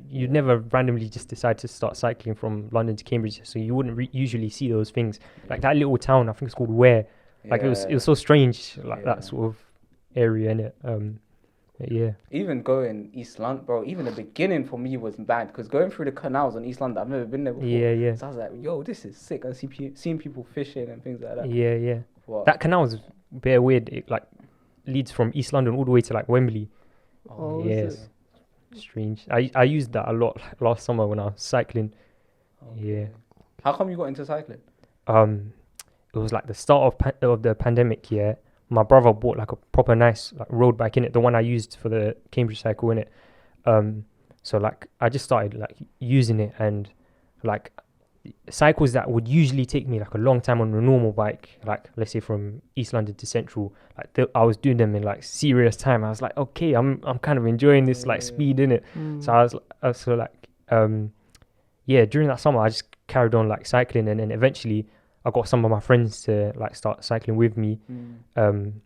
[SPEAKER 3] you'd never randomly just decide to start cycling from London to Cambridge, so you wouldn't usually see those things. Like that little town, I think it's called Ware. Like it was so strange, like that sort of area, innit? Yeah.
[SPEAKER 1] Even going East London, bro, even the beginning for me was bad because going through the canals in East London, I've never been there before.
[SPEAKER 3] Yeah.
[SPEAKER 1] So I was like, yo, this is sick. I seeing people fishing and things like that.
[SPEAKER 3] Yeah.
[SPEAKER 1] What?
[SPEAKER 3] That canal is very weird. It like leads from East London all the way to like Wembley.
[SPEAKER 2] Oh,
[SPEAKER 3] yes. Strange. I used that a lot last summer when I was cycling.
[SPEAKER 1] Okay.
[SPEAKER 3] Yeah.
[SPEAKER 1] How come you got into cycling?
[SPEAKER 3] It was like the start of the pandemic. Yeah, my brother bought like a proper nice like road bike in it, the one I used for the Cambridge cycle in it. So like I just started like using it, and like cycles that would usually take me like a long time on a normal bike, like let's say from East London to Central, like I was doing them in like serious time. I was like, okay, I'm kind of enjoying this like speed in it. So I was during that summer I just carried on like cycling, and then eventually I got some of my friends to like start cycling with me. And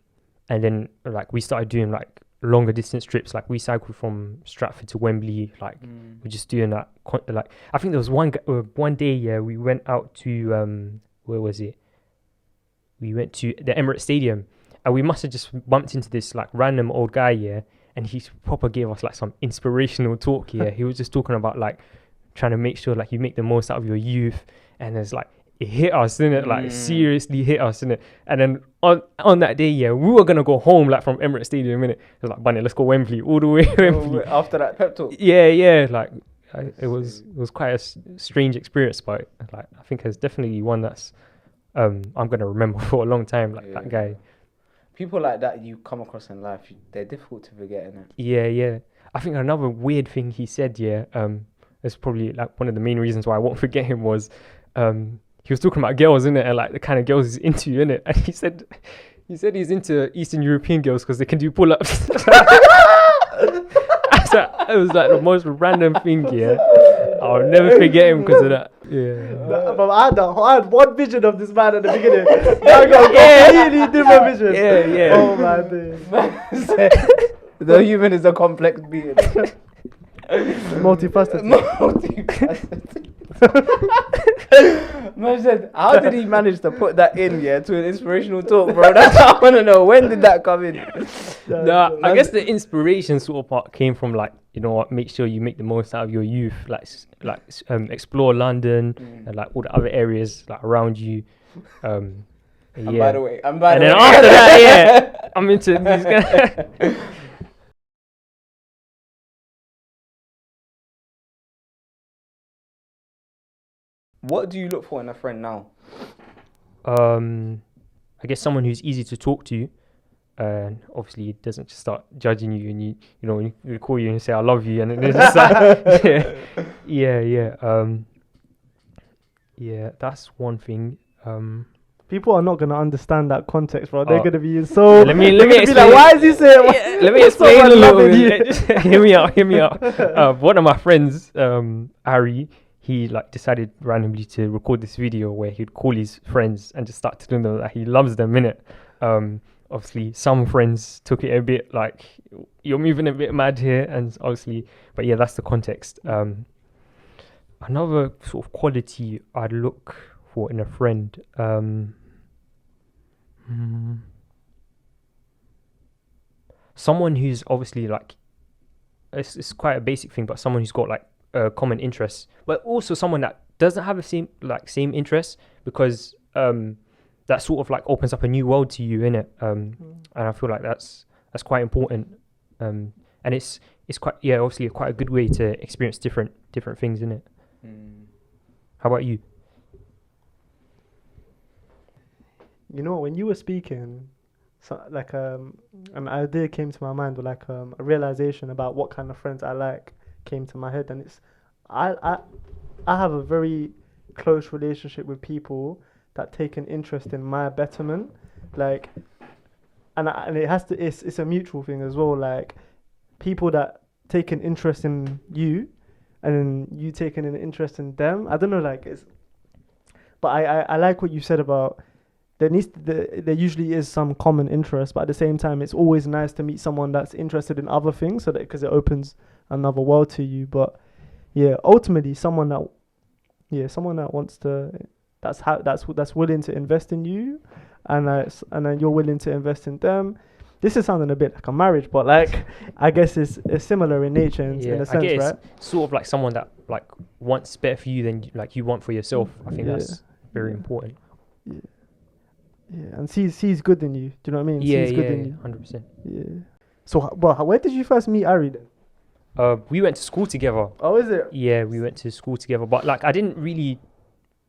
[SPEAKER 3] then like we started doing like longer distance trips. Like we cycled from Stratford to Wembley. Like we're just doing that. Like I think there was one day, we went out to where was it? We went to the Emirates Stadium, and we must have just bumped into this like random old guy, and he proper gave us like some inspirational talk. He was just talking about like trying to make sure like you make the most out of your youth, and there's like it hit us, innit? Like seriously hit us, innit? And then on that day, we were gonna go home like from Emirates Stadium, innit? It was like, Bunny, let's go Wembley, all the way Wembley.
[SPEAKER 1] After that pep talk.
[SPEAKER 3] Yeah. Like it was quite a strange experience, but like I think it's definitely one that's I'm gonna remember for a long time. Like that guy.
[SPEAKER 1] People like that you come across in life, they're difficult to forget, innit?
[SPEAKER 3] Yeah. I think another weird thing he said, it's probably like one of the main reasons why I won't forget him was he was talking about girls, innit, and like the kind of girls he's into, innit. And he said he's into Eastern European girls because they can do pull-ups. So it was like the most random thing, I'll never forget him because of that.
[SPEAKER 2] But I had one vision of this man at the beginning. Now I got a completely different vision.
[SPEAKER 3] Yeah.
[SPEAKER 2] Oh my days.
[SPEAKER 1] The human is a complex being.
[SPEAKER 2] Multifaceted.
[SPEAKER 1] Man said, how did he manage to put that in, to an inspirational talk, bro? That's what I want to know. When did that come in?
[SPEAKER 3] I guess the inspiration sort of part came from like, you know what, make sure you make the most out of your youth, like explore London and like all the other areas like around you.
[SPEAKER 1] And by the way,
[SPEAKER 3] after that, I'm into these guys.
[SPEAKER 1] What do you look for in a friend now?
[SPEAKER 3] I guess someone who's easy to talk to, and obviously doesn't just start judging you, and you call you and say I love you, and it's just like that's one thing.
[SPEAKER 2] People are not gonna understand that context, bro. They're gonna be so.
[SPEAKER 3] Let me
[SPEAKER 2] be like, why is he saying?
[SPEAKER 3] Let me explain a little bit. Hear me out. One of my friends, Ari, he like decided randomly to record this video where he'd call his friends and just start telling them that he loves them, innit? Obviously some friends took it a bit like you're moving a bit mad here, and obviously, but yeah, that's the context. Another sort of quality I'd look for in a friend, someone who's obviously like it's quite a basic thing, but someone who's got like common interests, but also someone that doesn't have the same interests, because that sort of like opens up a new world to you, innit? And I feel like that's quite important, and it's quite obviously quite a good way to experience different things, innit? How about you?
[SPEAKER 2] You know, when you were speaking, so like an idea came to my mind, or like a realization about what kind of friends I like came to my head, and it's I have a very close relationship with people that take an interest in my betterment, like, and it has to it's a mutual thing as well, like people that take an interest in you and then you taking an interest in them. I don't know, like but I like what you said about there usually is some common interest, but at the same time it's always nice to meet someone that's interested in other things, so that because it opens another world to you. But ultimately someone that wants to, that's willing to invest in you, and then you're willing to invest in them. This is sounding a bit like a marriage, but like I guess it's similar in nature in a
[SPEAKER 3] I
[SPEAKER 2] sense,
[SPEAKER 3] guess
[SPEAKER 2] right?
[SPEAKER 3] sort of like someone that like wants better for you than like you want for yourself. I think
[SPEAKER 2] Yeah,
[SPEAKER 3] that's very
[SPEAKER 2] yeah,
[SPEAKER 3] important.
[SPEAKER 2] yeah, yeah. And sees good in you. Do you know what I mean? Sees good in you.
[SPEAKER 3] 100%.
[SPEAKER 2] Yeah. So, where did you first meet Ari then?
[SPEAKER 3] We went to school together.
[SPEAKER 2] Oh, is it?
[SPEAKER 3] Yeah, we went to school together, but like I didn't really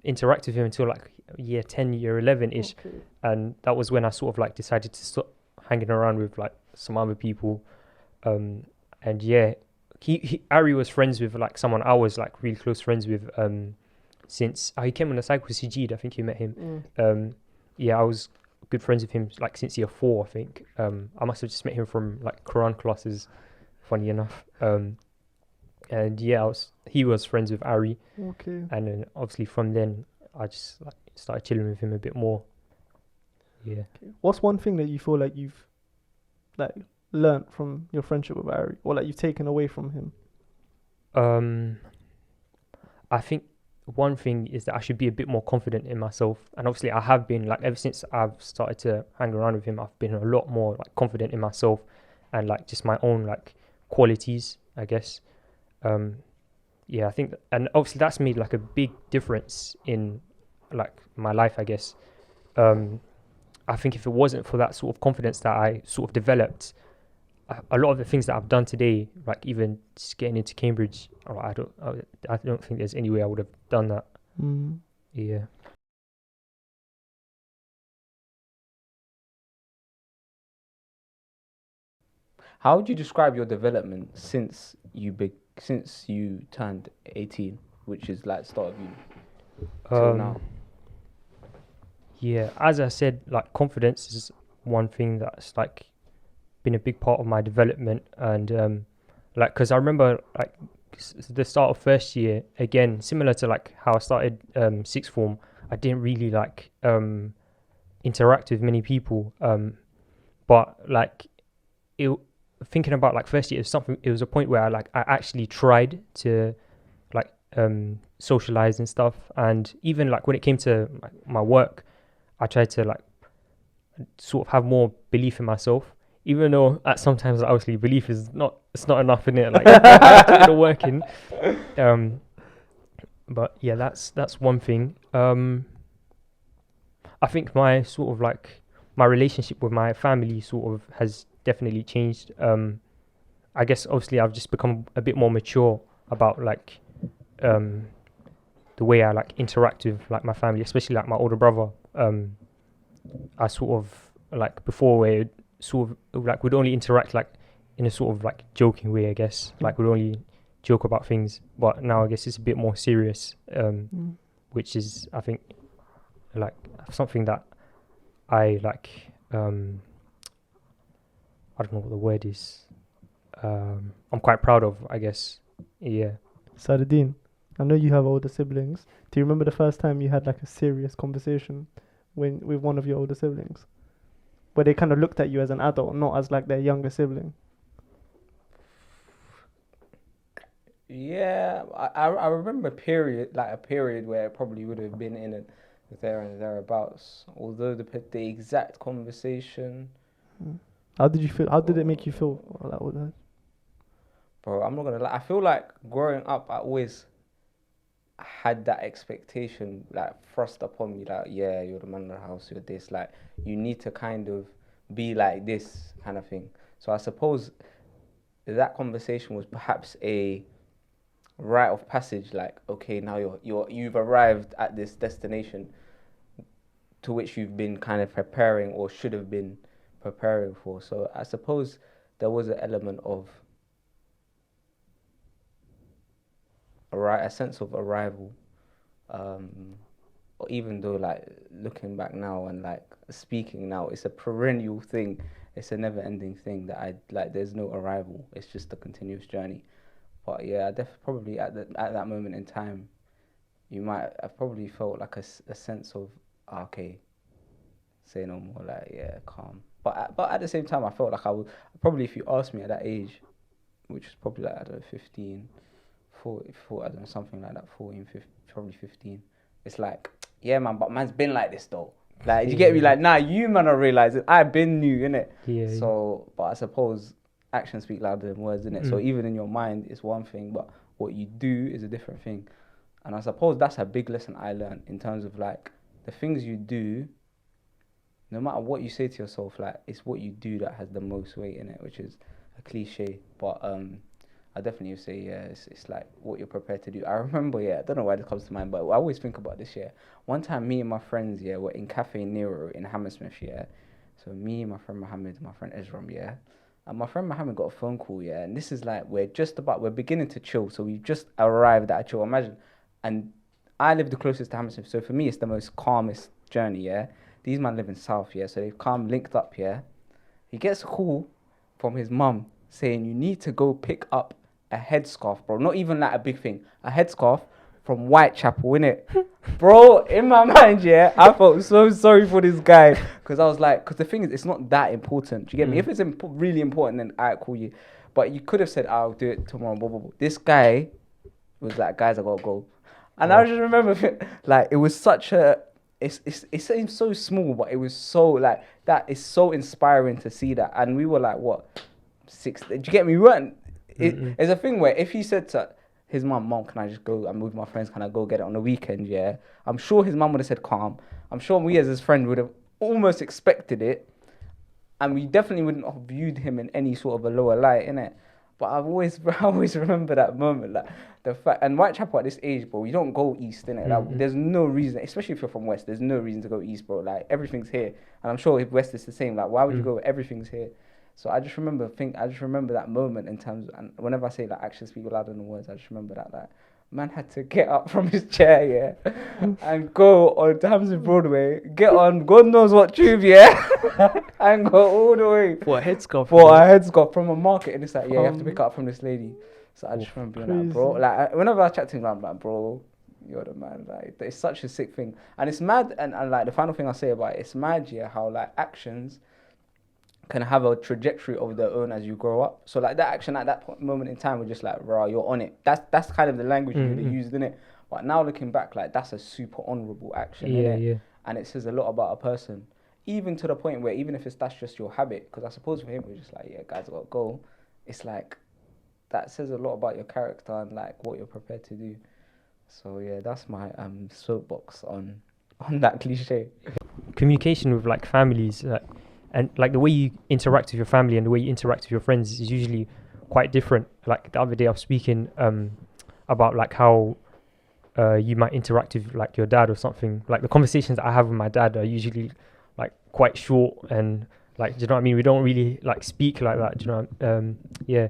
[SPEAKER 3] interact with him until like year 10, year 11 ish,
[SPEAKER 2] Okay.
[SPEAKER 3] and that was when I sort of like decided to stop hanging around with like some other people. And yeah, Ari was friends with like someone I was like really close friends with since he came on the cycle with Sijid. I think you met him. Yeah, I was good friends with him like since year 4. I think I must have just met him from like Quran classes, funny enough. And yeah, he was friends with Ari,
[SPEAKER 2] Okay.
[SPEAKER 3] and then obviously from then I just like started chilling with him a bit more. Yeah.
[SPEAKER 2] What's one thing that you feel like you've like learnt from your friendship with Ari, or like you've taken away from him?
[SPEAKER 3] I think one thing is that I should be a bit more confident in myself, and obviously I have been like ever since I've started to hang around with him. I've been a lot more like confident in myself and like just my own like qualities, I guess. Yeah, I think, and obviously that's made like a big difference in like my life, I guess. I think if it wasn't for that sort of confidence that I sort of developed, a lot of the things that I've done today, like even just getting into Cambridge, I don't think there's any way I would have done that. Yeah.
[SPEAKER 1] How would you describe your development since you turned 18, which is like start of uni, till
[SPEAKER 3] Um,
[SPEAKER 1] now?
[SPEAKER 3] yeah, as I said, like confidence is one thing that's like been a big part of my development, and like because I remember like the start of first year again, similar to like how I started sixth form. I didn't really like interact with many people, but like it thinking about like first year, it was a point where I actually tried to like socialize and stuff, and even like when it came to like, my work, I tried to like sort of have more belief in myself, even though at sometimes obviously belief is not, it's not enough in it, like you have to put the work in. But yeah, that's one thing. I think my sort of like my relationship with my family sort of has definitely changed. I guess obviously I've just become a bit more mature about like um the way I like interact with like my family, especially like my older brother. I sort of like before where sort of like would only interact like in a sort of like joking way, I guess. Like would only joke about things, but now I guess it's a bit more serious. Which is I think like something that I like. I don't know what the word is. I'm quite proud of, I guess. Yeah.
[SPEAKER 2] Saladin, I know you have older siblings. Do you remember the first time you had like a serious conversation with one of your older siblings, where they kind of looked at you as an adult, not as like their younger sibling?
[SPEAKER 1] Yeah, I remember a period where it probably would have been in a there and thereabouts. Although the exact conversation,
[SPEAKER 2] How did you feel? How did it make you feel? Well, that was,
[SPEAKER 1] bro, I'm not gonna lie. I feel like growing up, I always had that expectation like thrust upon me, like, yeah, you're the man of the house, you're this, like you need to kind of be like this kind of thing. So I suppose that conversation was perhaps a rite of passage, like, okay, now you've arrived at this destination to which you've been kind of preparing or should have been preparing for. So I suppose there was an element of a sense of arrival. Um, Even though like looking back now and like speaking now, it's a perennial thing. It's a never-ending thing that I like. There's no arrival. It's just a continuous journey. But yeah, I probably at that moment in time, you might have probably felt like a sense of okay, say no more. Like yeah, calm. But at the same time, I felt like I would probably if you asked me at that age, which was probably like I don't know 15, I don't know, something like that, 14, 15, probably 15. It's like, yeah, man, but man's been like this though. Like, you get me? Like, nah, you man don't realize it. I've been new, innit?
[SPEAKER 3] Yeah.
[SPEAKER 1] So, but I suppose actions speak louder than words, innit? So even in your mind, it's one thing, but what you do is a different thing. And I suppose that's a big lesson I learned in terms of like the things you do. No matter what you say to yourself, like it's what you do that has the most weight in it, which is a cliche. But I definitely would say yeah, it's like what you're prepared to do. I remember, yeah, I don't know why this comes to mind, but I always think about this. Yeah, one time me and my friends, yeah, were in Cafe Nero in Hammersmith. Yeah, so me, my friend Mohammed, my friend Ezram, yeah, and my friend Mohammed got a phone call. Yeah, and this is like we're beginning to chill, so we've just arrived at a chill. Imagine, and I live the closest to Hammersmith, so for me it's the most calmest journey. Yeah. These man live in South, yeah, so they've come linked up, yeah. He gets a call from his mum saying you need to go pick up a headscarf, bro. Not even like a big thing, a headscarf from Whitechapel, innit? Bro, in my mind, yeah, I felt so sorry for this guy because I was like, because the thing is, it's not that important. Do you get me? If it's really important, then I call you. But you could have said, I'll do it tomorrow. Blah, blah, blah. This guy was like, guys, I gotta go. And I just remember, like, it was such a. It seems so small, but it was so like that is so inspiring to see that. And we were like, what, 6? Do you get me? We weren't. It's a thing where if he said to his mom, can I just go? I'm with my friends. Can I go get it on the weekend? Yeah, I'm sure his mom would have said calm. I'm sure we as his friend would have almost expected it, and we definitely wouldn't have viewed him in any sort of a lower light, innit? But I always remember that moment, like the fact. And Whitechapel at this age, bro, you don't go east, innit? Like, there's no reason, especially if you're from West. There's no reason to go east, bro. Like everything's here, and I'm sure if West is the same. Like, why would you go? Everything's here. So I just remember that moment in terms. And whenever I say like actions speak louder than words, I just remember that like man had to get up from his chair, yeah, and go on Hampton Broadway, get on God knows what tube, yeah, and go all the way
[SPEAKER 3] For a headscarf.
[SPEAKER 1] From a market, and it's like, yeah, you have to pick up from this lady. So I just remember being like, bro, like whenever I chat to him, I'm like, bro, you're the man. Like it's such a sick thing, and it's mad. And like the final thing I say about it's mad, yeah, how like actions can have a trajectory of their own as you grow up. So like that action at that moment in time was just like, raw, you're on it. That's kind of the language you would have used, innit? But now looking back, like that's a super honourable action, innit?
[SPEAKER 3] Yeah.
[SPEAKER 1] And it says a lot about a person, even to the point where even if that's just your habit, because I suppose for him it was just like, yeah, guys, I gotta go. It's like that says a lot about your character and like what you're prepared to do. So yeah, that's my soapbox on that cliche.
[SPEAKER 3] Communication with like families, and like the way you interact with your family and the way you interact with your friends is usually quite different. Like the other day I was speaking about like how you might interact with like your dad or something. Like the conversations that I have with my dad are usually like quite short and like, do you know what I mean? We don't really like speak like that, do you know? Yeah.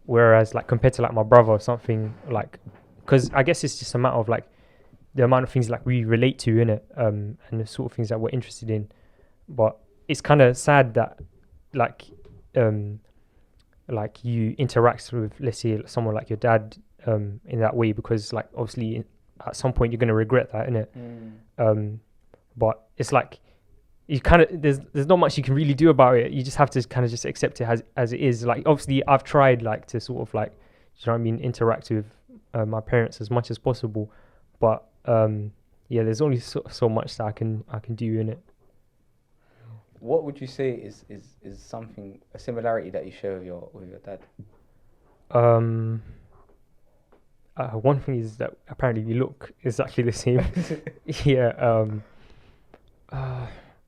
[SPEAKER 3] Whereas like compared to like my brother or something, like, because I guess it's just a matter of like the amount of things like we relate to in it, and the sort of things that we're interested in. But it's kind of sad that like you interact with, let's say, someone like your dad in that way, because like obviously at some point you're going to regret that, innit? But it's like you kind of there's not much you can really do about it. You just have to kind of just accept it as it is. Like obviously I've tried like to sort of like, you know what I mean, interact with my parents as much as possible, but yeah, there's only so much that I can do in it.
[SPEAKER 1] What would you say is something, a similarity that you share with your dad?
[SPEAKER 3] One thing is that apparently we look exactly the same. Yeah.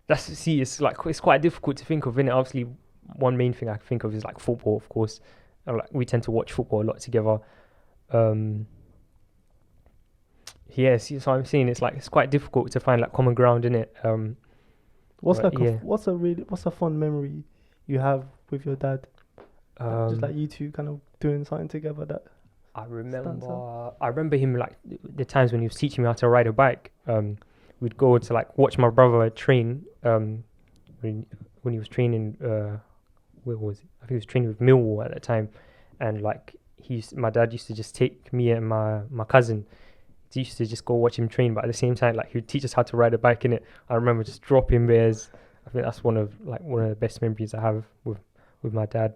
[SPEAKER 3] It's quite difficult to think of, innit? Obviously, one main thing I can think of is like football, of course. Like we tend to watch football a lot together. Yeah, so I'm saying it's quite difficult to find like common ground in it.
[SPEAKER 2] What's a fun memory you have with your dad? Just like you two kind of doing something together that
[SPEAKER 3] I remember him like the times when he was teaching me how to ride a bike. We'd go to like watch my brother train when he was training. Where was it? I think he was training with Millwall at that time, and like my dad used to just take me and my cousin. He used to just go watch him train, but at the same time, like he would teach us how to ride a bike in it. I remember just dropping bears. I think that's one of the best memories I have with my dad.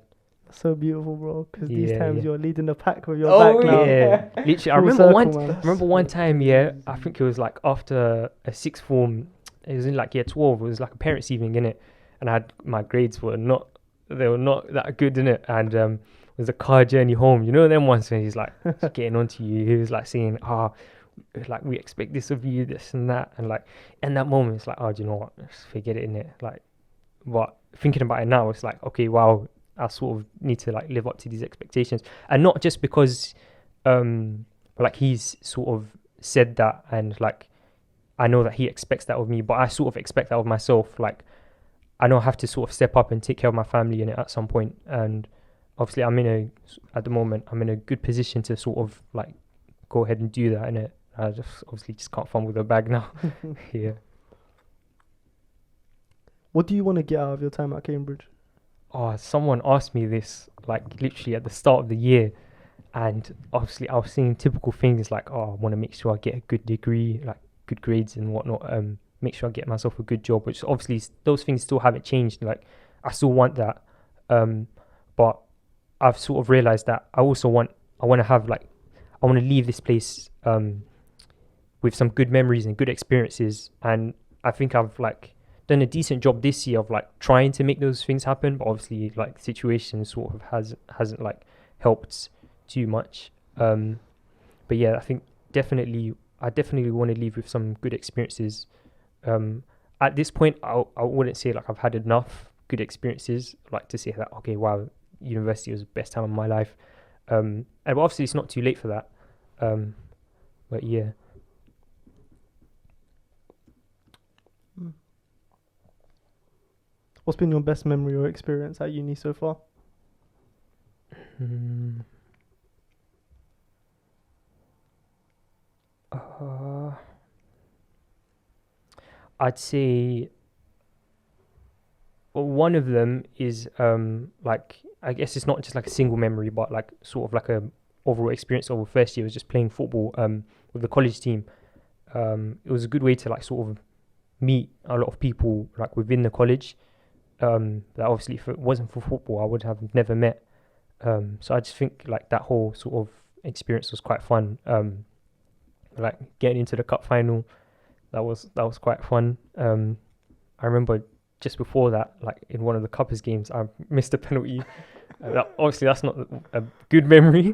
[SPEAKER 2] So beautiful, bro. Because these
[SPEAKER 3] Yeah,
[SPEAKER 2] times
[SPEAKER 3] yeah.
[SPEAKER 2] you're leading the pack with your
[SPEAKER 1] Oh,
[SPEAKER 2] back now.
[SPEAKER 3] Yeah, literally. I
[SPEAKER 2] Full
[SPEAKER 3] remember
[SPEAKER 2] circle, man.
[SPEAKER 3] remember one time, yeah. I think it was like after a sixth form. It was in like year 12. It was like a parents' evening in it, and I had my grades were not. They were not that good in it, and it was a car journey home. You know them ones when he's like getting onto you. He was like saying, like we expect this of you, this and that, and like in that moment, it's like, oh, do you know what? Just forget it in it. Like, but thinking about it now, it's like, okay, wow, I sort of need to like live up to these expectations, and not just because, like he's sort of said that, and like I know that he expects that of me, but I sort of expect that of myself. Like I know I have to sort of step up and take care of my family in it at some point, and obviously at the moment I'm in a good position to sort of like go ahead and do that in it. I just obviously just can't fumble the bag now. Yeah.
[SPEAKER 2] What do you want to get out of your time at Cambridge?
[SPEAKER 3] Oh, someone asked me this like literally at the start of the year, and obviously I was saying typical things like, oh, I want to make sure I get a good degree, like good grades and whatnot. Make sure I get myself a good job, which obviously those things still haven't changed. Like I still want that, but I've sort of realized that I want to have like I want to leave this place with some good memories and good experiences, and I think I've like done a decent job this year of like trying to make those things happen, but obviously like the situation sort of hasn't like helped too much. But yeah, I definitely want to leave with some good experiences. At this point, I wouldn't say like I've had enough good experiences like to say that, okay, wow, university was the best time of my life. And obviously it's not too late for that. But yeah.
[SPEAKER 2] What's been your best memory or experience at uni so far?
[SPEAKER 3] I'd say one of them is like I guess it's not just like a single memory, but like sort of like a overall experience of the first year was just playing football with the college team. It was a good way to like sort of meet a lot of people like within the college. That obviously if it wasn't for football, I would have never met. So I just think like that whole sort of experience was quite fun. Like getting into the cup final, that was quite fun. I remember just before that, like in one of the Cuppers games, I missed a penalty. Obviously, that's not a good memory.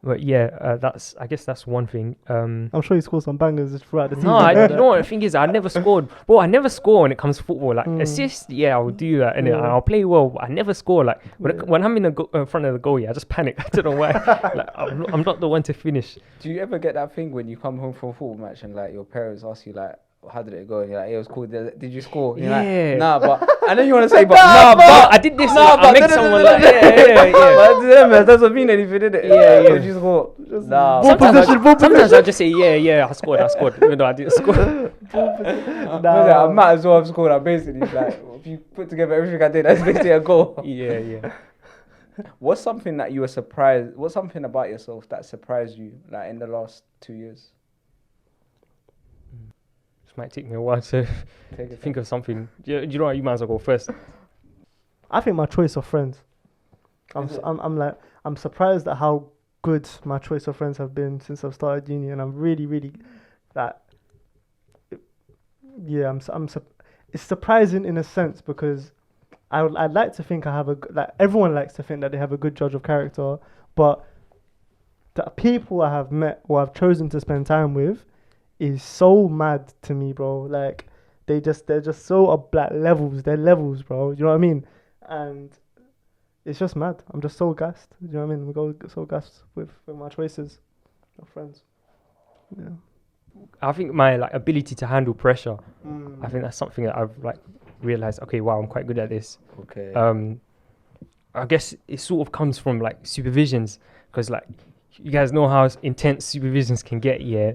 [SPEAKER 3] But yeah, I guess that's one thing.
[SPEAKER 2] I'm sure you scored some bangers throughout the season.
[SPEAKER 3] No, you know what the thing is, I never scored. Bro, I never score when it comes to football. Like assist, yeah, I will do that, and I'll play well. But I never score. Like when I'm in front of the goal, yeah, I just panic. I don't know why. Like I'm not the one to finish.
[SPEAKER 1] Do you ever get that thing when you come home from a football match and like your parents ask you like, how did it go? And you're like, it was cool. Did you score? And you're
[SPEAKER 3] Yeah.
[SPEAKER 1] like, nah, but I know you want to say, but
[SPEAKER 3] But I did this. I make someone like yeah.
[SPEAKER 1] But that doesn't mean anything, did it?
[SPEAKER 3] Yeah.
[SPEAKER 1] Did you score? Nah.
[SPEAKER 3] Sometimes I just say yeah. I scored. Even though I didn't score.
[SPEAKER 1] I might as well have scored. I basically like if you put together everything I did, that's basically a goal.
[SPEAKER 3] Yeah.
[SPEAKER 1] What's something that you were surprised? What's something about yourself that surprised you like in the last 2 years?
[SPEAKER 3] This might take me a while to think of something. Do you know what? You might as well go first.
[SPEAKER 2] I think my choice of friends. I'm surprised at how good my choice of friends have been since I've started uni, and I'm really that. Yeah, it's surprising in a sense because I'd like to think I have everyone likes to think that they have a good judge of character, but the people I have met or I've chosen to spend time with is so mad to me, bro. Like they're just so up like levels. They're levels, bro. You know what I mean? And it's just mad. I'm just so gassed. You know what I mean? We go so gassed with my choices of friends. Yeah.
[SPEAKER 3] I think my like ability to handle pressure. I think that's something that I've like realized. Okay, wow, I'm quite good at this.
[SPEAKER 1] Okay.
[SPEAKER 3] I guess it sort of comes from like supervisions because like you guys know how intense supervisions can get. Yeah,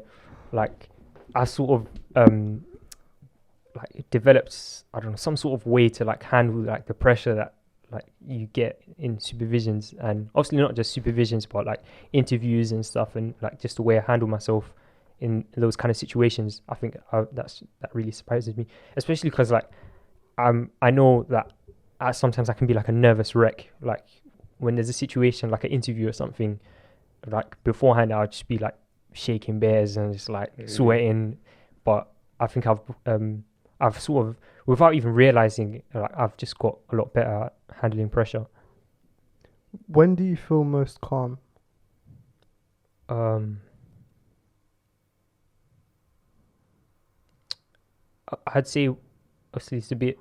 [SPEAKER 3] like I sort of like developed I don't know some sort of way to like handle like the pressure that like you get in supervisions, and obviously not just supervisions but like interviews and stuff, and like just the way I handle myself in those kind of situations. I think that really surprises me, especially because like I know that sometimes I can be like a nervous wreck. Like when there's a situation, like an interview or something, like beforehand, I'll just be like shaking bears and just like sweating. But I think I've sort of, without even realizing, like I've just got a lot better at handling pressure.
[SPEAKER 2] When do you feel most calm?
[SPEAKER 3] I'd say, obviously it's a bit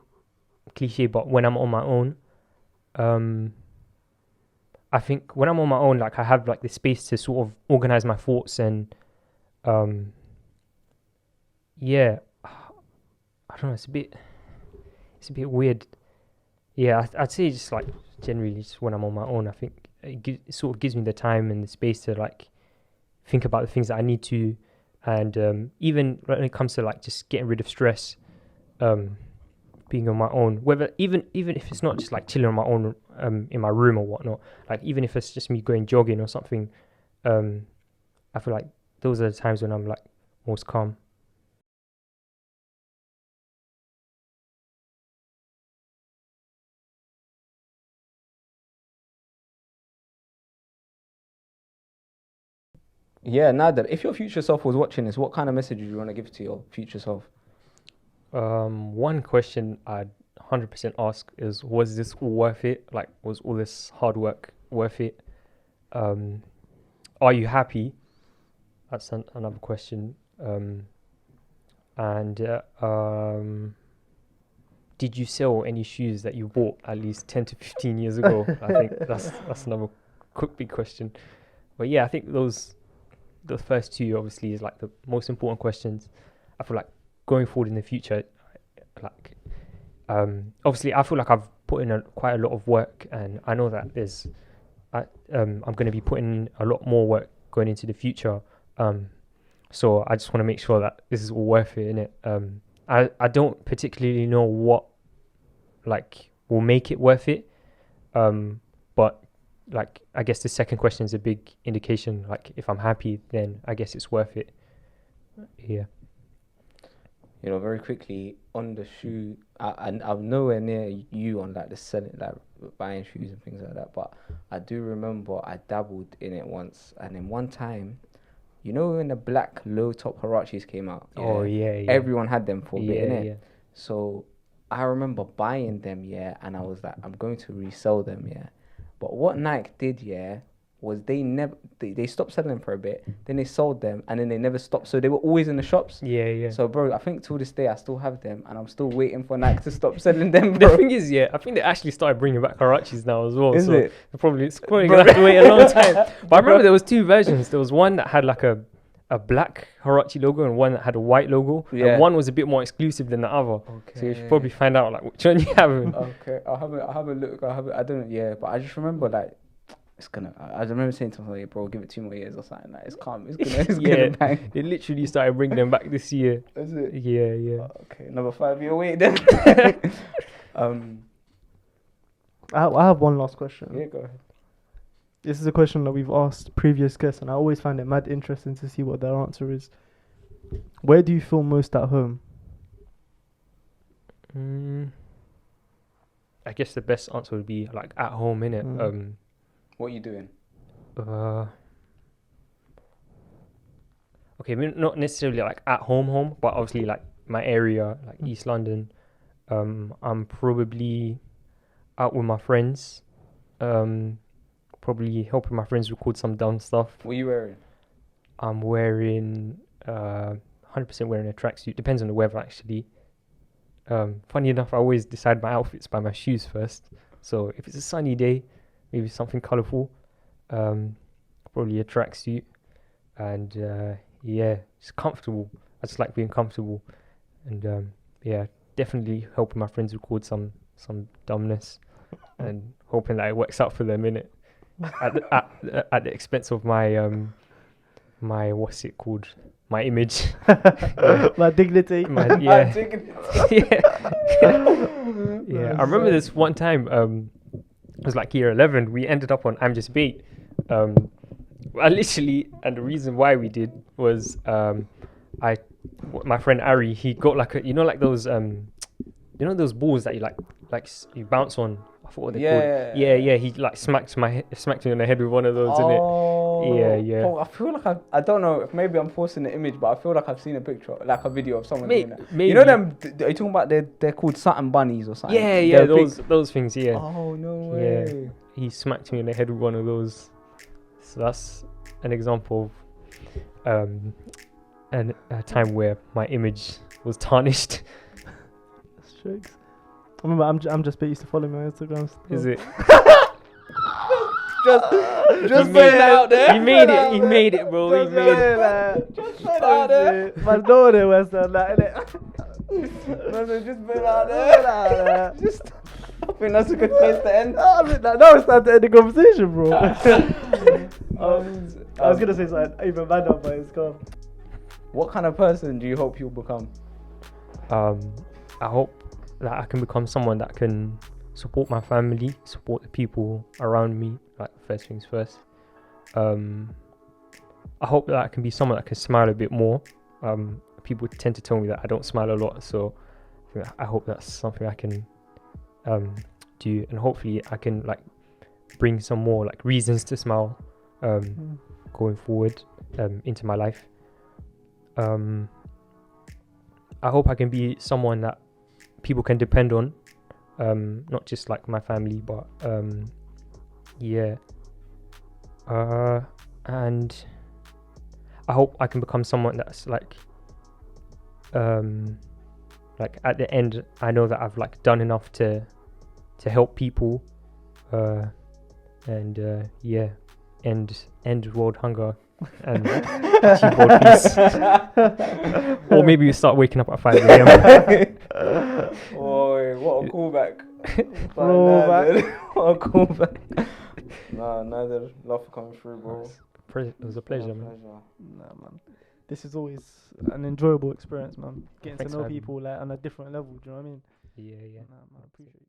[SPEAKER 3] cliche, but when I'm on my own, I think when I'm on my own, like I have like the space to sort of organize my thoughts and, yeah, I don't know, it's a bit weird. Yeah, I'd say just like generally just when I'm on my own, I think it sort of gives me the time and the space to like think about the things that I need to, and even when it comes to like just getting rid of stress, being on my own, whether even if it's not just like chilling on my own in my room or whatnot, like even if it's just me going jogging or something, I feel like those are the times when I'm like most calm.
[SPEAKER 1] Yeah, Nader, if your future self was watching this, what kind of message would you want to give to your future self?
[SPEAKER 3] One question I'd 100% ask is, was this all worth it? Like, was all this hard work worth it? Are you happy? That's another question. And did you sell any shoes that you bought at least 10 to 15 years ago? I think that's another big question. But yeah, I think the first two obviously is like the most important questions. I feel like going forward in the future, like obviously I feel like I've put in quite a lot of work, and I know that I'm going to be putting in a lot more work going into the future. So I just want to make sure that this is all worth it, innit? I don't particularly know what like will make it worth it, but like I guess the second question is a big indication. Like if I'm happy, then I guess it's worth it. Yeah.
[SPEAKER 1] You know, very quickly on the shoe, I'm nowhere near you on like the selling, like buying shoes and things like that. But I do remember I dabbled in it once, and then one time, you know, when the black low top Harachis came out.
[SPEAKER 3] Oh yeah.
[SPEAKER 1] Everyone had them for a bit, innit?
[SPEAKER 3] Yeah.
[SPEAKER 1] So I remember buying them, and I was like, I'm going to resell them, But what Nike did, was they stopped selling them for a bit, then they sold them, and then they never stopped. So they were always in the shops.
[SPEAKER 3] Yeah.
[SPEAKER 1] So, bro, I think till this day I still have them, and I'm still waiting for Nike to stop selling them,
[SPEAKER 3] The
[SPEAKER 1] bro.
[SPEAKER 3] thing is, I think they actually started bringing back Harachis now as well.
[SPEAKER 1] Is
[SPEAKER 3] so
[SPEAKER 1] it?
[SPEAKER 3] It's probably gonna have to wait a long time. But I remember there was two versions. There was one that had like a black Harachi logo and one that had a white logo.
[SPEAKER 1] Yeah.
[SPEAKER 3] And one was a bit more exclusive than the other.
[SPEAKER 1] Okay.
[SPEAKER 3] So you should probably find out like which one you have.
[SPEAKER 1] Okay, I'll have a look. I don't know, but I just remember like I remember saying to myself, like, bro, give it 2 more years or something. Like, it's calm. It's gonna bang.
[SPEAKER 3] They literally started bringing them back this year.
[SPEAKER 1] Is it?
[SPEAKER 3] Yeah.
[SPEAKER 1] Okay, another 5-year wait then.
[SPEAKER 2] I have one last question.
[SPEAKER 1] Yeah, go ahead.
[SPEAKER 2] This is a question that we've asked previous guests, and I always find it mad interesting to see what their answer is. Where do you feel most at home?
[SPEAKER 3] I guess the best answer would be like at home, innit?
[SPEAKER 1] What are you doing?
[SPEAKER 3] Okay, not necessarily like at home, but obviously like my area, like East London. I'm probably out with my friends. Probably helping my friends record some dumb stuff.
[SPEAKER 1] What are you wearing?
[SPEAKER 3] I'm wearing 100% wearing a tracksuit. Depends on the weather, actually. Funny enough, I always decide my outfits by my shoes first. So if it's a sunny day, maybe something colourful. Probably a tracksuit, and it's comfortable. I just like being comfortable, and definitely helping my friends record some dumbness, and hoping that it works out for them, innit? At the expense of my my what's it called? My image.
[SPEAKER 2] My dignity.
[SPEAKER 3] Yeah. I remember this one time. It was like year 11. We ended up on I'm Just Bait. I literally, and the reason why we did was my friend Ari, he got like those those balls that you like like you bounce on. I forgot what they
[SPEAKER 1] Yeah.
[SPEAKER 3] called. Yeah. He like smacked me on the head with one of those, innit?
[SPEAKER 1] Oh,
[SPEAKER 3] Yeah.
[SPEAKER 1] Oh, I feel like I don't know if maybe I'm forcing the image, but I feel like I've seen a picture, like a video of someone doing that.
[SPEAKER 3] Maybe.
[SPEAKER 1] You know them? Are you talking about they're called satin bunnies or something?
[SPEAKER 3] Yeah.
[SPEAKER 1] They're big.
[SPEAKER 3] Those things. Yeah.
[SPEAKER 1] Oh no
[SPEAKER 3] Yeah.
[SPEAKER 1] way.
[SPEAKER 3] He smacked me in the head with one of those. So that's an example of a time where my image was tarnished.
[SPEAKER 2] That's jokes. I remember I'm just used to follow me on Instagram. Still.
[SPEAKER 3] Is it?
[SPEAKER 1] Just put it out there.
[SPEAKER 3] He made it, bro. He made it.
[SPEAKER 1] Just put it out there.
[SPEAKER 2] Man, no one was that, innit?
[SPEAKER 1] Just put it out there. Just. I think that's a good place to end.
[SPEAKER 2] I mean, now it's time to end the conversation, bro. I was gonna say something even better, but it's gone.
[SPEAKER 1] What kind of person do you hope you'll become?
[SPEAKER 3] I hope that I can become someone that can support my family, support the people around me, like first things first. I hope that I can be someone that can smile a bit more. People tend to tell me that I don't smile a lot, so I hope that's something I can do, and hopefully I can like bring some more like reasons to smile going forward into my life. I hope I can be someone that people can depend on, not just like my family, but and I hope I can become someone that's like at the end I know that I've like done enough to help people, and end world hunger and achieve world peace. Or maybe we start waking up at 5 a.m.
[SPEAKER 1] Oh, what a callback. What a callback. Nah, Nadir, love for coming through, bro.
[SPEAKER 3] It was a pleasure, man.
[SPEAKER 2] Nah, man. This is always an enjoyable experience, man. Getting
[SPEAKER 3] Thanks
[SPEAKER 2] to know
[SPEAKER 3] for having
[SPEAKER 2] people like on a different level. Do you know what I mean?
[SPEAKER 3] Yeah.
[SPEAKER 2] Nah, man, I appreciate it.